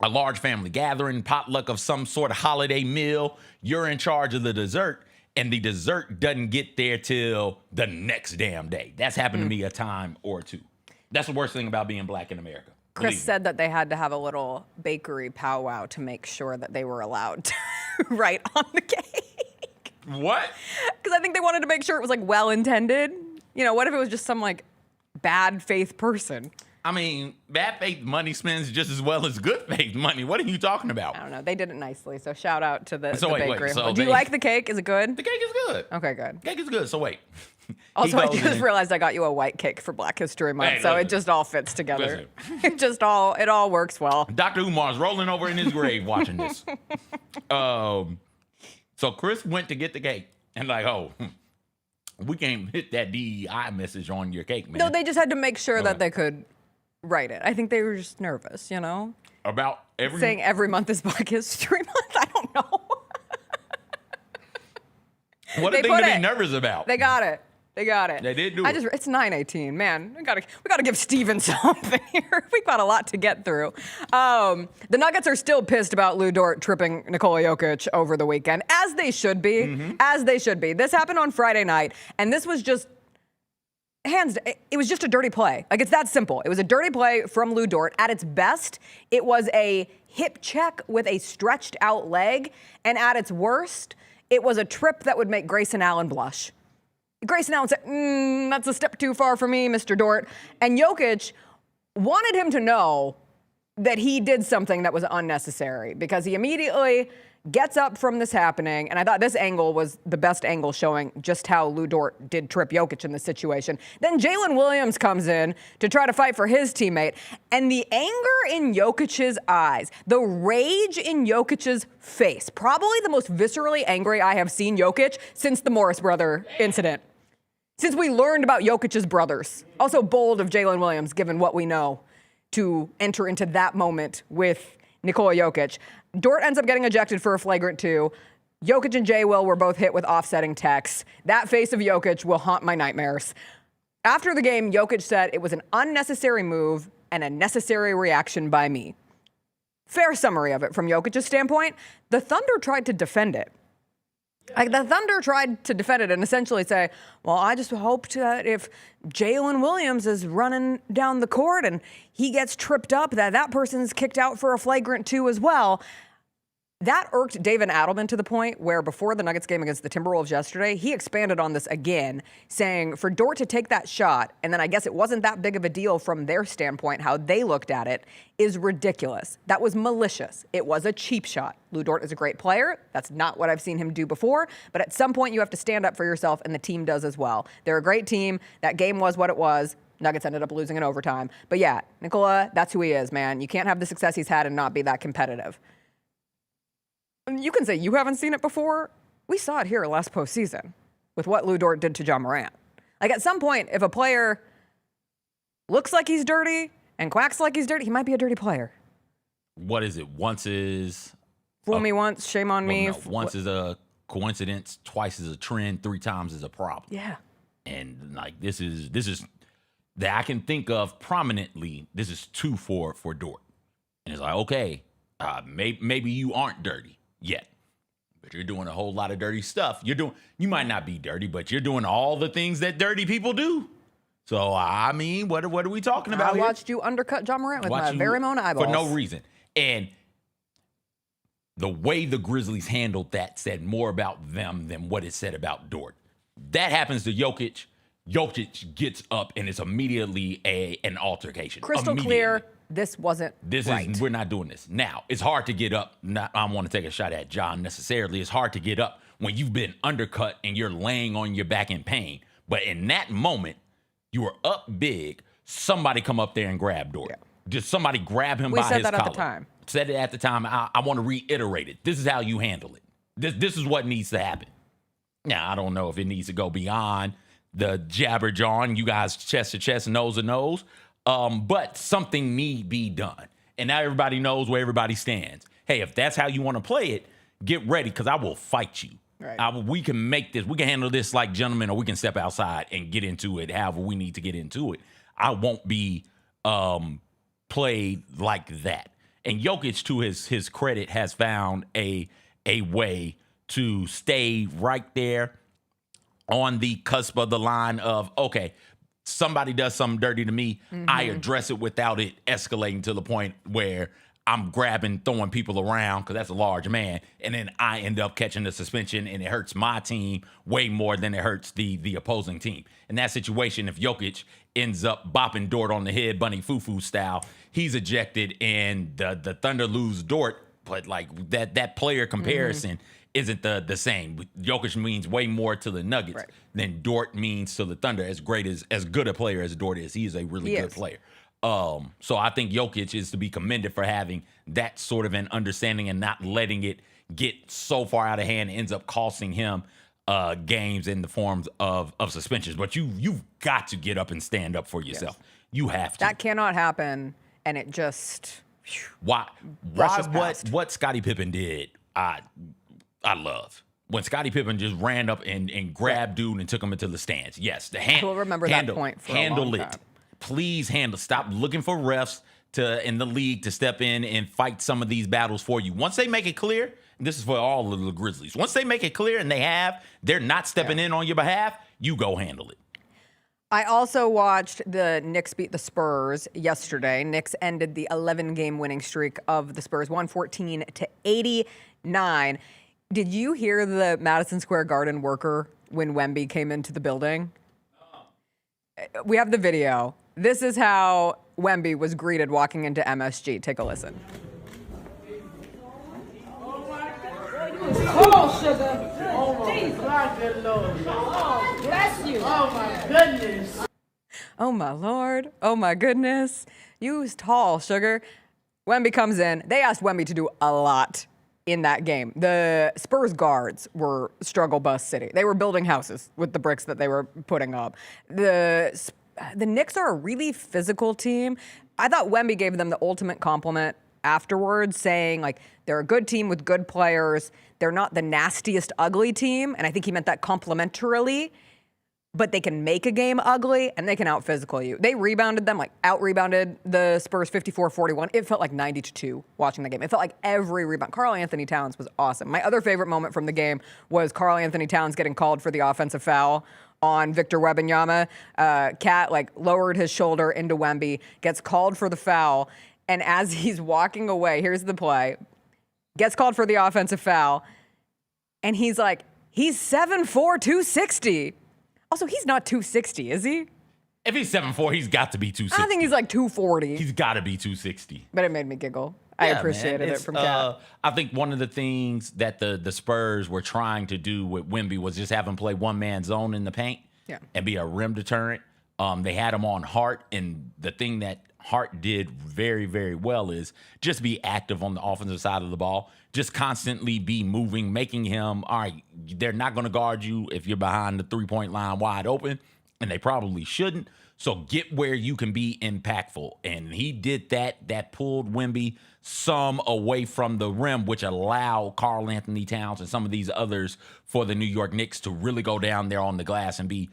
a large family gathering, potluck of some sort of holiday meal. You're in charge of the dessert, and the dessert doesn't get there till the next damn day. That's happened to me a time or two. That's the worst thing about being black in America. Chris said that they had to have a little bakery powwow to make sure that they were allowed to write on the cake. What? Because I think they wanted to make sure it was like well-intended. You know, what if it was just some like bad faith person? I mean, bad faith money spends just as well as good faith money. What are you talking about? I don't know. They did it nicely, so shout out to the So wait, bakery. so Do you like the cake? Is it good? The cake is good. Okay, good. Cake is good. So wait. Also, I just realized I got you a white cake for Black History Month, Hey, so listen. it just all fits together. It all works well. Dr. Umar's rolling over in his grave watching this. So Chris went to get the cake and like, we can't hit that DEI message on your cake, man. No, they just had to make sure that they could write it. I think they were just nervous, you know? About saying every month is Black History Month. I don't know. What a thing to be nervous about. They got it. They got it. They did do it. It's 9:18, man. We gotta give Steven something here. We've got a lot to get through. The Nuggets are still pissed about Lou Dort tripping Nikola Jokic over the weekend, as they should be. Mm-hmm. As they should be. This happened on Friday night, and this was just it was just a dirty play. Like, it's that simple. It was a dirty play from Lou Dort. At its best, it was a hip check with a stretched out leg, and at its worst, it was a trip that would make Grayson Allen blush. Grayson Allen said, that's a step too far for me, Mr. Dort. And Jokic wanted him to know that he did something that was unnecessary because he immediately gets up from this happening. And I thought this angle was the best angle showing just how Lou Dort did trip Jokic in this situation. Then Jalen Williams comes in to try to fight for his teammate. And the anger in Jokic's eyes, the rage in Jokic's face, probably the most viscerally angry I have seen Jokic since the Morris brother incident. Since we learned about Jokic's brothers. Also bold of Jalen Williams, given what we know, to enter into that moment with Nikola Jokic. Dort ends up getting ejected for a flagrant 2. Jokic and J. Will were both hit with offsetting texts. That face of Jokic will haunt my nightmares. After the game, Jokic said it was an unnecessary move and a necessary reaction by me. Fair summary of it from Jokic's standpoint. The Thunder tried to defend it. Like, the Thunder tried to defend it and essentially say, well, I just hoped that if Jalen Williams is running down the court and he gets tripped up, that person's kicked out for a flagrant 2 as well. That irked David Adelman to the point where before the Nuggets game against the Timberwolves yesterday, he expanded on this again, saying for Dort to take that shot, and then I guess it wasn't that big of a deal from their standpoint, how they looked at it, is ridiculous. That was malicious. It was a cheap shot. Lou Dort is a great player. That's not what I've seen him do before, but at some point you have to stand up for yourself, and the team does as well. They're a great team. That game was what it was. Nuggets ended up losing in overtime. But yeah, Nikola, that's who he is, man. You can't have the success he's had and not be that competitive. You can say you haven't seen it before. We saw it here last postseason with what Lou Dort did to John Morant. Like, at some point, if a player looks like he's dirty and quacks like he's dirty, he might be a dirty player. What is it? Once is... Fool me once, shame on me. No, once is a coincidence, twice is a trend, 3 times is a problem. Yeah. And, like, this is that I can think of prominently, this is 2 for Dort. And it's like, okay, maybe you aren't dirty yet, but you're doing a whole lot of dirty stuff. You might not be dirty, but you're doing all the things that dirty people do. So, I mean, what are we talking about here? I watched you undercut John Morant with my very own eyeballs. For no reason. And the way the Grizzlies handled that said more about them than what it said about Dort. That happens to Jokic. Jokic gets up and it's immediately an altercation. Crystal clear. This wasn't right. We're not doing this. Now, it's hard to get up. I don't want to take a shot at John necessarily. It's hard to get up when you've been undercut and you're laying on your back in pain. But in that moment, you were up big. Somebody come up there and grab Dort. Yeah. Just somebody grab him by his collar. We said that at the time. Said it at the time. I want to reiterate it. This is how you handle it. This is what needs to happen. Now, I don't know if it needs to go beyond the jabber John, you guys chest to chest, nose to nose. But something need be done. And now everybody knows where everybody stands. Hey, if that's how you want to play it, get ready because I will fight you. Right. We can make this. We can handle this like gentlemen, or we can step outside and get into it however we need to get into it. I won't be played like that. And Jokic, to his credit, has found a way to stay right there on the cusp of the line of, okay, somebody does something dirty to me, I address it without it escalating to the point where I'm grabbing, throwing people around, because that's a large man, and then I end up catching the suspension, and it hurts my team way more than it hurts the opposing team. In that situation, if Jokic ends up bopping Dort on the head, bunny foo-foo style, he's ejected, and the Thunder lose Dort, but like that player comparison isn't the same. Jokic means way more to the Nuggets than Dort means to the Thunder. As good a player as Dort is, he is a really good player. So I think Jokic is to be commended for having that sort of an understanding and not letting it get so far out of hand, ends up costing him games in the forms of suspensions. But you've got to get up and stand up for yourself. Yes. You have to. That cannot happen, and it just what Scottie Pippen did, I love. When Scottie Pippen just ran up and grabbed dude and took him into the stands. Yes, we'll remember that point for a long time. Please handle. Stop looking for refs in the league to step in and fight some of these battles for you. Once they make it clear, and this is for all of the Grizzlies, once they make it clear and they're not stepping in on your behalf, you go handle it. I also watched the Knicks beat the Spurs yesterday. Knicks ended the 11-game winning streak of the Spurs, 114-89. Did you hear the Madison Square Garden worker when Wemby came into the building? We have the video. This is how Wemby was greeted walking into MSG. Take a listen. Oh, sugar. Oh, good Lord. Oh, bless you. Oh, my goodness. Oh, my Lord. Oh, my goodness. You was tall, sugar. Wemby comes in. They asked Wemby to do a lot in that game. The Spurs guards were struggle bus city. They were building houses with the bricks that they were putting up. The Knicks are a really physical team. I thought Wemby gave them the ultimate compliment afterwards, saying like they're a good team with good players. They're not the nastiest ugly team, and I think he meant that complimentarily. But they can make a game ugly, and they can out-physical you. They rebounded them, like out-rebounded the Spurs 54-41. It felt like 90-2 watching the game. It felt like every rebound. Karl Anthony Towns was awesome. My other favorite moment from the game was Karl Anthony Towns getting called for the offensive foul on Victor Wembanyama. Cat lowered his shoulder into Wemby, gets called for the foul, and as he's walking away, here's the play, gets called for the offensive foul, and he's 7'4", 260. Also, he's not 260, is he? If he's 7'4", he's got to be 260. I think he's 240. He's got to be 260. But it made me giggle. I appreciated it from Cat. I think one of the things that the Spurs were trying to do with Wemby was just have him play one-man zone in the paint and be a rim deterrent. They had him on Hart, and the thing that Hart did very, very well is just be active on the offensive side of the ball. Just constantly be moving, making him, all right, they're not going to guard you if you're behind the three-point line wide open, and they probably shouldn't. So get where you can be impactful. And he did that. That pulled Wemby some away from the rim, which allowed Karl Anthony Towns and some of these others for the New York Knicks to really go down there on the glass and be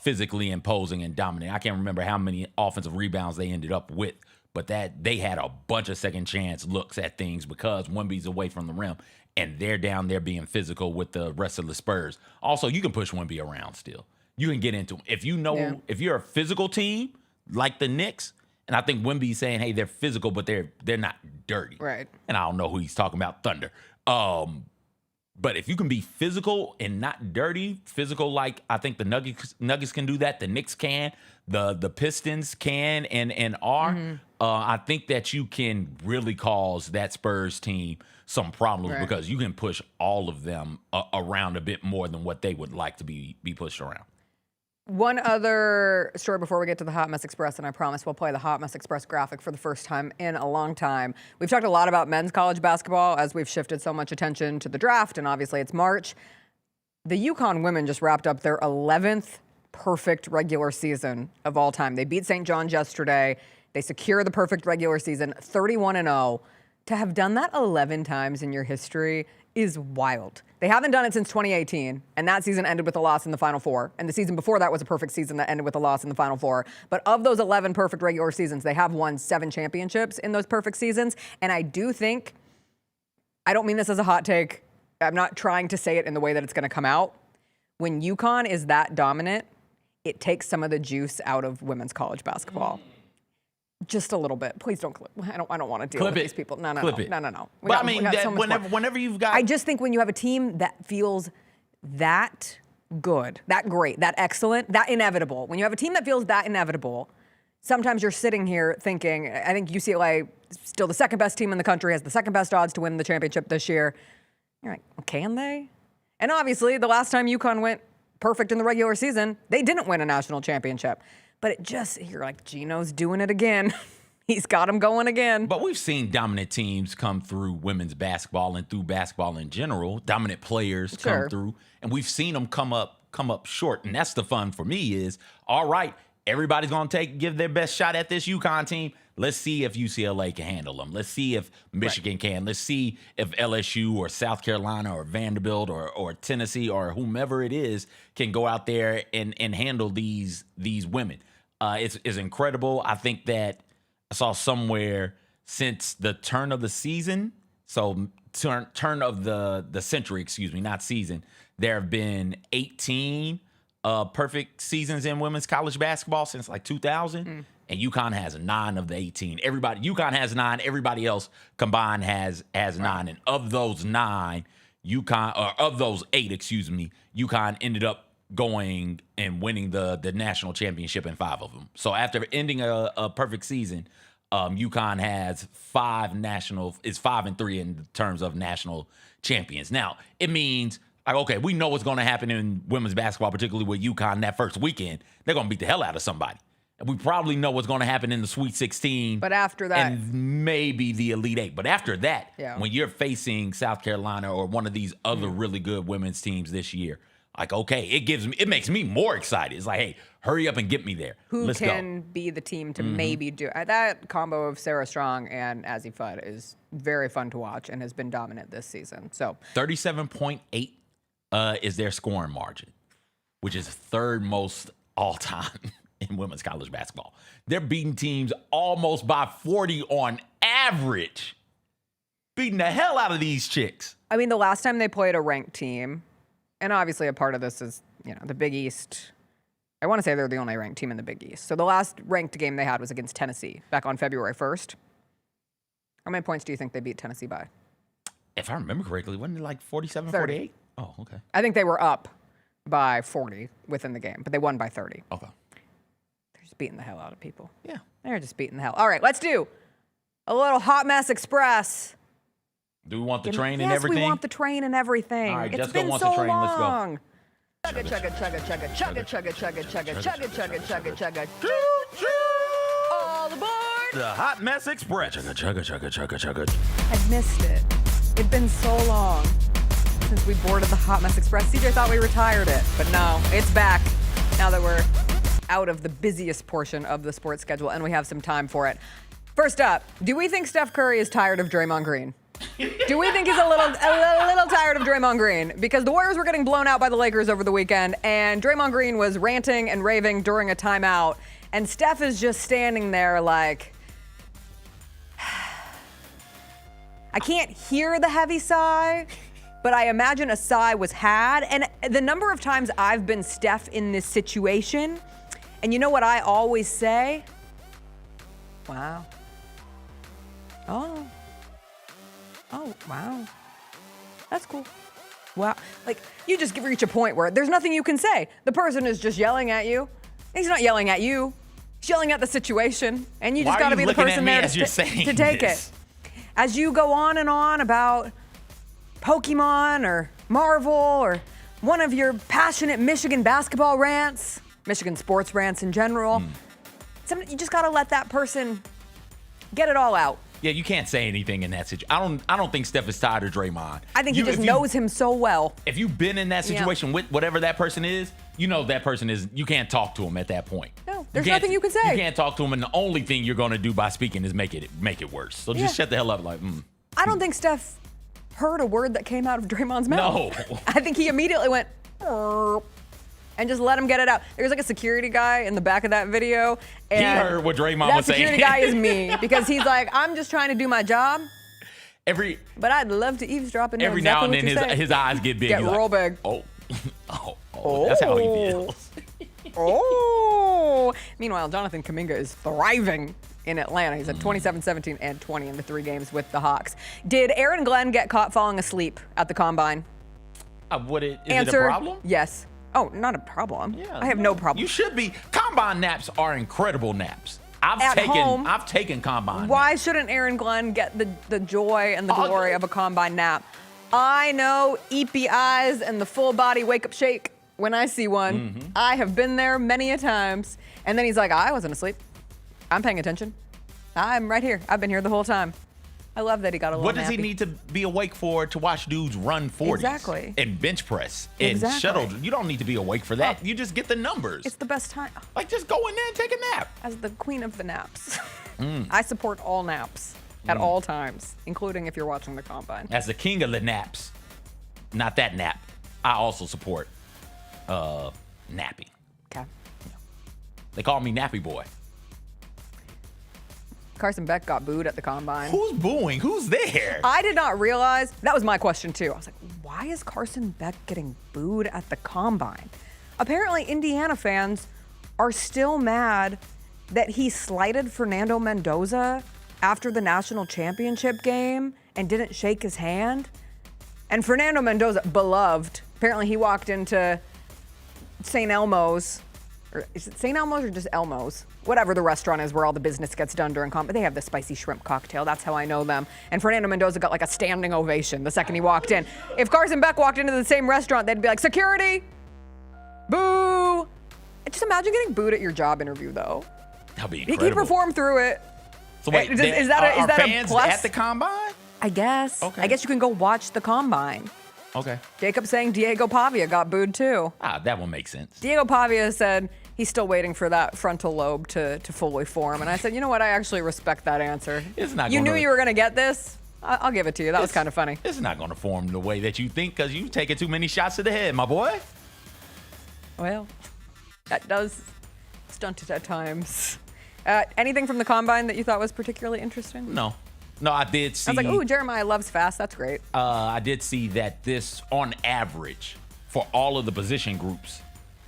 physically imposing and dominant. I can't remember how many offensive rebounds they ended up with, but that they had a bunch of second chance looks at things because Wemby's away from the rim and they're down there being physical with the rest of the Spurs. Also, you can push Wemby around still. You can get into him. If you know, if you're a physical team like the Knicks, and I think Wemby's saying, hey, they're physical, but they're not dirty. Right. And I don't know who he's talking about, Thunder. But if you can be physical and not dirty, physical like I think the Nuggets can do that, the Knicks can, the Pistons can and are, I think that you can really cause that Spurs team some problems because you can push all of them around a bit more than what they would like to be pushed around. One other story before we get to the Hot Mess Express, and I promise we'll play the Hot Mess Express graphic for the first time in a long time. We've talked a lot about men's college basketball as we've shifted so much attention to the draft, and obviously it's March. The UConn women just wrapped up their 11th perfect regular season of all time. They beat St. John's yesterday. They secure the perfect regular season, 31-0. To have done that 11 times in your history is wild. They haven't done it since 2018, and that season ended with a loss in the Final Four. And the season before that was a perfect season that ended with a loss in the Final Four. But of those 11 perfect regular seasons, they have won 7 championships in those perfect seasons. And I do think, I don't mean this as a hot take, I'm not trying to say it in the way that it's going to come out. When UConn is that dominant, it takes some of the juice out of women's college basketball. Just a little bit. Please don't clip. I don't want to deal with these people. No. But I mean, whenever you've got... I just think when you have a team that feels that good, that great, that excellent, that inevitable, when you have a team that feels that inevitable, sometimes you're sitting here thinking, I think UCLA is still the second best team in the country, has the second best odds to win the championship this year. You're like, well, can they? And obviously, the last time UConn went perfect in the regular season, they didn't win a national championship. But it just, you're like, Gino's doing it again. He's got him going again. But we've seen dominant teams come through women's basketball and through basketball in general. Dominant players come through, and we've seen them come up short. And that's the fun for me is, all right, everybody's going to give their best shot at this UConn team. Let's see if UCLA can handle them. Let's see if Michigan can. Let's see if LSU or South Carolina or Vanderbilt or Tennessee or whomever it is can go out there and handle these women. It's incredible. I think that I saw somewhere since the turn of the season, so turn of the century, excuse me, not season, there have been 18 perfect seasons in women's college basketball since like 2000, and UConn has 9 of the 18. UConn has 9. Everybody else combined has 9, and of those 9, of those 8, UConn ended up going and winning the national championship in 5 of them. So after ending a perfect season, UConn has 5-3 in terms of national champions. Now, it means, like, okay, we know what's going to happen in women's basketball, particularly with UConn that first weekend. They're going to beat the hell out of somebody. And we probably know what's going to happen in the Sweet 16. But after that. And maybe the Elite 8. But after that, when you're facing South Carolina or one of these other really good women's teams this year, like, okay, it makes me more excited. It's like, hey, hurry up and get me there. Let's can go. Be the team to maybe do that combo of Sarah Strong and Azzi Fudd is very fun to watch and has been dominant this season. So 37.8 is their scoring margin, which is 3rd most all time in women's college basketball. They're beating teams almost by 40 on average. Beating the hell out of these chicks. I mean, the last time they played a ranked team, and obviously a part of this is, the Big East. I want to say they're the only ranked team in the Big East. So the last ranked game they had was against Tennessee back on February 1st. How many points do you think they beat Tennessee by? If I remember correctly, wasn't it like 47, 48? Oh, okay. I think they were up by 40 within the game, but they won by 30. Okay. They're just beating the hell out of people. Yeah. They're just beating the hell. All right, let's do a little Hot Mess Express. Do we want the train and everything? Yes, we want the train and everything. All right, it's Jessica been wants so the train. long. Let's go. Chugga, chugga, chugga, chugga, chugga, chugga, chugga, chugga, chugga, chugga, chugga, chugga. All aboard! The Hot Mess Express. Chugga, chugga, chugga, chugga, chugga. I've missed it. It's been so long since we boarded the Hot Mess Express. CJ thought we retired it, but no, it's back now that we're out of the busiest portion of the sports schedule and we have some time for it. First up, do we think Steph Curry is tired of Draymond Green? Do we think he's a little tired of Draymond Green? Because the Warriors were getting blown out by the Lakers over the weekend, and Draymond Green was ranting and raving during a timeout, and Steph is just standing there like, I can't hear the heavy sigh, but I imagine a sigh was had. And the number of times I've been Steph in this situation, and you know what I always say? Wow. Oh, wow. That's cool. Wow. Like, you just reach a point where there's nothing you can say. The person is just yelling at you. He's not yelling at you. He's yelling at the situation. And you just got to be the person there to take it. As you go on and on about Pokemon or Marvel or one of your passionate Michigan basketball rants, Michigan sports rants in general, you just got to let that person get it all out. Yeah, you can't say anything in that situation. I don't think Steph is tired of Draymond. I think he just knows him so well. If you've been in that situation with whatever that person is, you know that person is. You can't talk to him at that point. No. There's nothing you can say. You can't talk to him, and the only thing you're going to do by speaking is make it worse. So just shut the hell up. Like, I don't think Steph heard a word that came out of Draymond's mouth. No. I think he immediately went, and just let him get it out. There's like a security guy in the back of that video. And he heard what Draymond was saying. That security guy is me because he's like, I'm just trying to do my job. But I'd love to eavesdrop and know every exactly now and then his eyes get big. Get He's real like, big. Oh, that's how he feels. Meanwhile, Jonathan Kuminga is thriving in Atlanta. He's at 27, 17, and 20 in the 3 games with the Hawks. Did Aaron Glenn get caught falling asleep at the Combine? Is it a problem? Yes. Oh, not a problem. Yeah, I have no problem. You should be. Combine naps are incredible naps. I've taken Combine Why naps. shouldn't Aaron Glenn get the joy and the glory of a Combine nap? I know eepy eyes and the full body wake up shake when I see one. I have been there many a times. And then he's like, I wasn't asleep. I'm paying attention. I'm right here. I've been here the whole time. I love that he got a little What does he nappy. need to be awake for to watch dudes run 40s? Exactly. And bench press and shuttle. You don't need to be awake for that. You just get the numbers. It's the best time. Like, just go in there and take a nap. As the queen of the naps. I support all naps at all times, including if you're watching the Combine. As the king of the naps, not that nap, I also support nappy. Okay. They call me Nappy Boy. Carson Beck got booed at the Combine. Who's booing? Who's there? I did not realize. That was my question, too. I was like, why is Carson Beck getting booed at the Combine? Apparently, Indiana fans are still mad that he slighted Fernando Mendoza after the national championship game and didn't shake his hand. And Fernando Mendoza, beloved, apparently he walked into St. Elmo's. Or is it St. Elmo's or just Elmo's? Whatever the restaurant is where all the business gets done during Conf. They have the spicy shrimp cocktail. That's how I know them. And Fernando Mendoza got like a standing ovation the second he walked in. If Carson Beck walked into the same restaurant, they'd be like, security, boo. Just imagine getting booed at your job interview, though. That'd be incredible. He performed through it. So wait, is that fans a plus? at the Combine? I guess. Okay. I guess you can go watch the Combine. Okay. Jacob saying Diego Pavia got booed too. That one makes sense. Diego Pavia said he's still waiting for that frontal lobe to fully form. And I said, you know what? I actually respect that answer. It's not. You knew you were going to get this. I'll give it to you. That was kind of funny. It's not going to form the way that you think because you've taken too many shots to the head, my boy. Well, that does stunt it at times. Anything from the Combine that you thought was particularly interesting? No, I did see. I was like, ooh, Jeremiah loves fast. That's great. I did see that this, on average, for all of the position groups,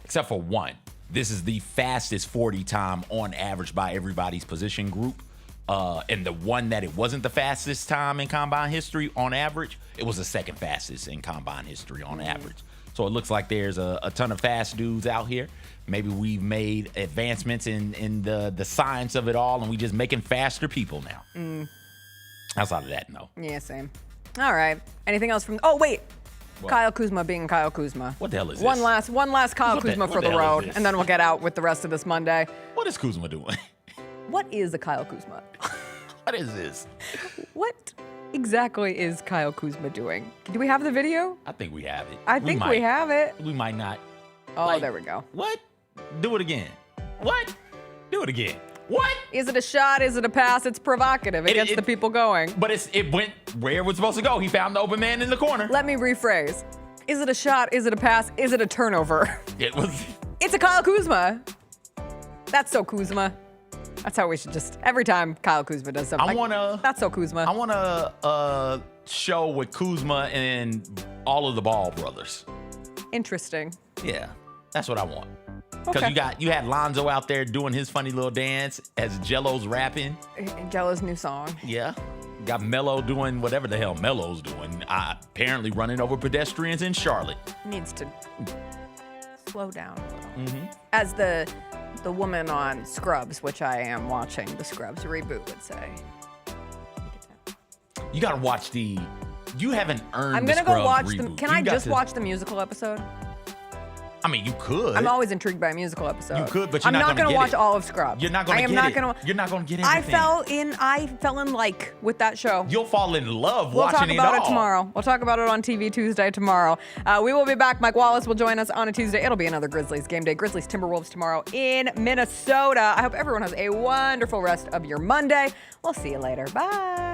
except for one, this is the fastest 40 time on average by everybody's position group. And the one that it wasn't the fastest time in Combine history on average, it was the second fastest in Combine history on average. So it looks like there's a ton of fast dudes out here. Maybe we've made advancements in the science of it all, and we just making faster people now. Outside of that, no. Yeah, same. All right. Anything else from? Oh wait, What? Kyle Kuzma being Kyle Kuzma. What the hell is one this? One last Kyle Kuzma for the road, and then we'll get out with the rest of this Monday. What is Kuzma doing? What is a Kyle Kuzma? What is this? What exactly is Kyle Kuzma doing? Do we have the video? I think we have it. I think we have it. We might not. Oh, there we go. What? Do it again. What? Do it again. What? Is it a shot? Is it a pass? It's provocative. It gets the people going. But it went where it was supposed to go. He found the open man in the corner. Let me rephrase. Is it a shot? Is it a pass? Is it a turnover? It was. It's a Kyle Kuzma. That's so Kuzma. That's how we should just, every time Kyle Kuzma does something. That's so Kuzma. I want a show with Kuzma and all of the Ball brothers. Interesting. Yeah, that's what I want. Because Okay. you had Lonzo out there doing his funny little dance as Jello's rapping. Jello's new song. Yeah. Got Melo doing whatever the hell Melo's doing. Apparently running over pedestrians in Charlotte. Needs to slow down a little. As the woman on Scrubs, which I am watching, the Scrubs reboot would say. You got to watch you haven't earned I'm the going to go Scrubs watch reboot. Can I just watch the musical episode? I mean, you could. I'm always intrigued by a musical episode. You could, but you're I'm not going to watch all of Scrubs. You're not going to get it. You're not going to get everything. I fell in like with that show. You'll fall in love We'll watching it talk all. about it tomorrow. We'll talk about it on TV Tuesday tomorrow. We will be back. Mike Wallace will join us on a Tuesday. It'll be another Grizzlies game day. Grizzlies Timberwolves tomorrow in Minnesota. I hope everyone has a wonderful rest of your Monday. We'll see you later. Bye.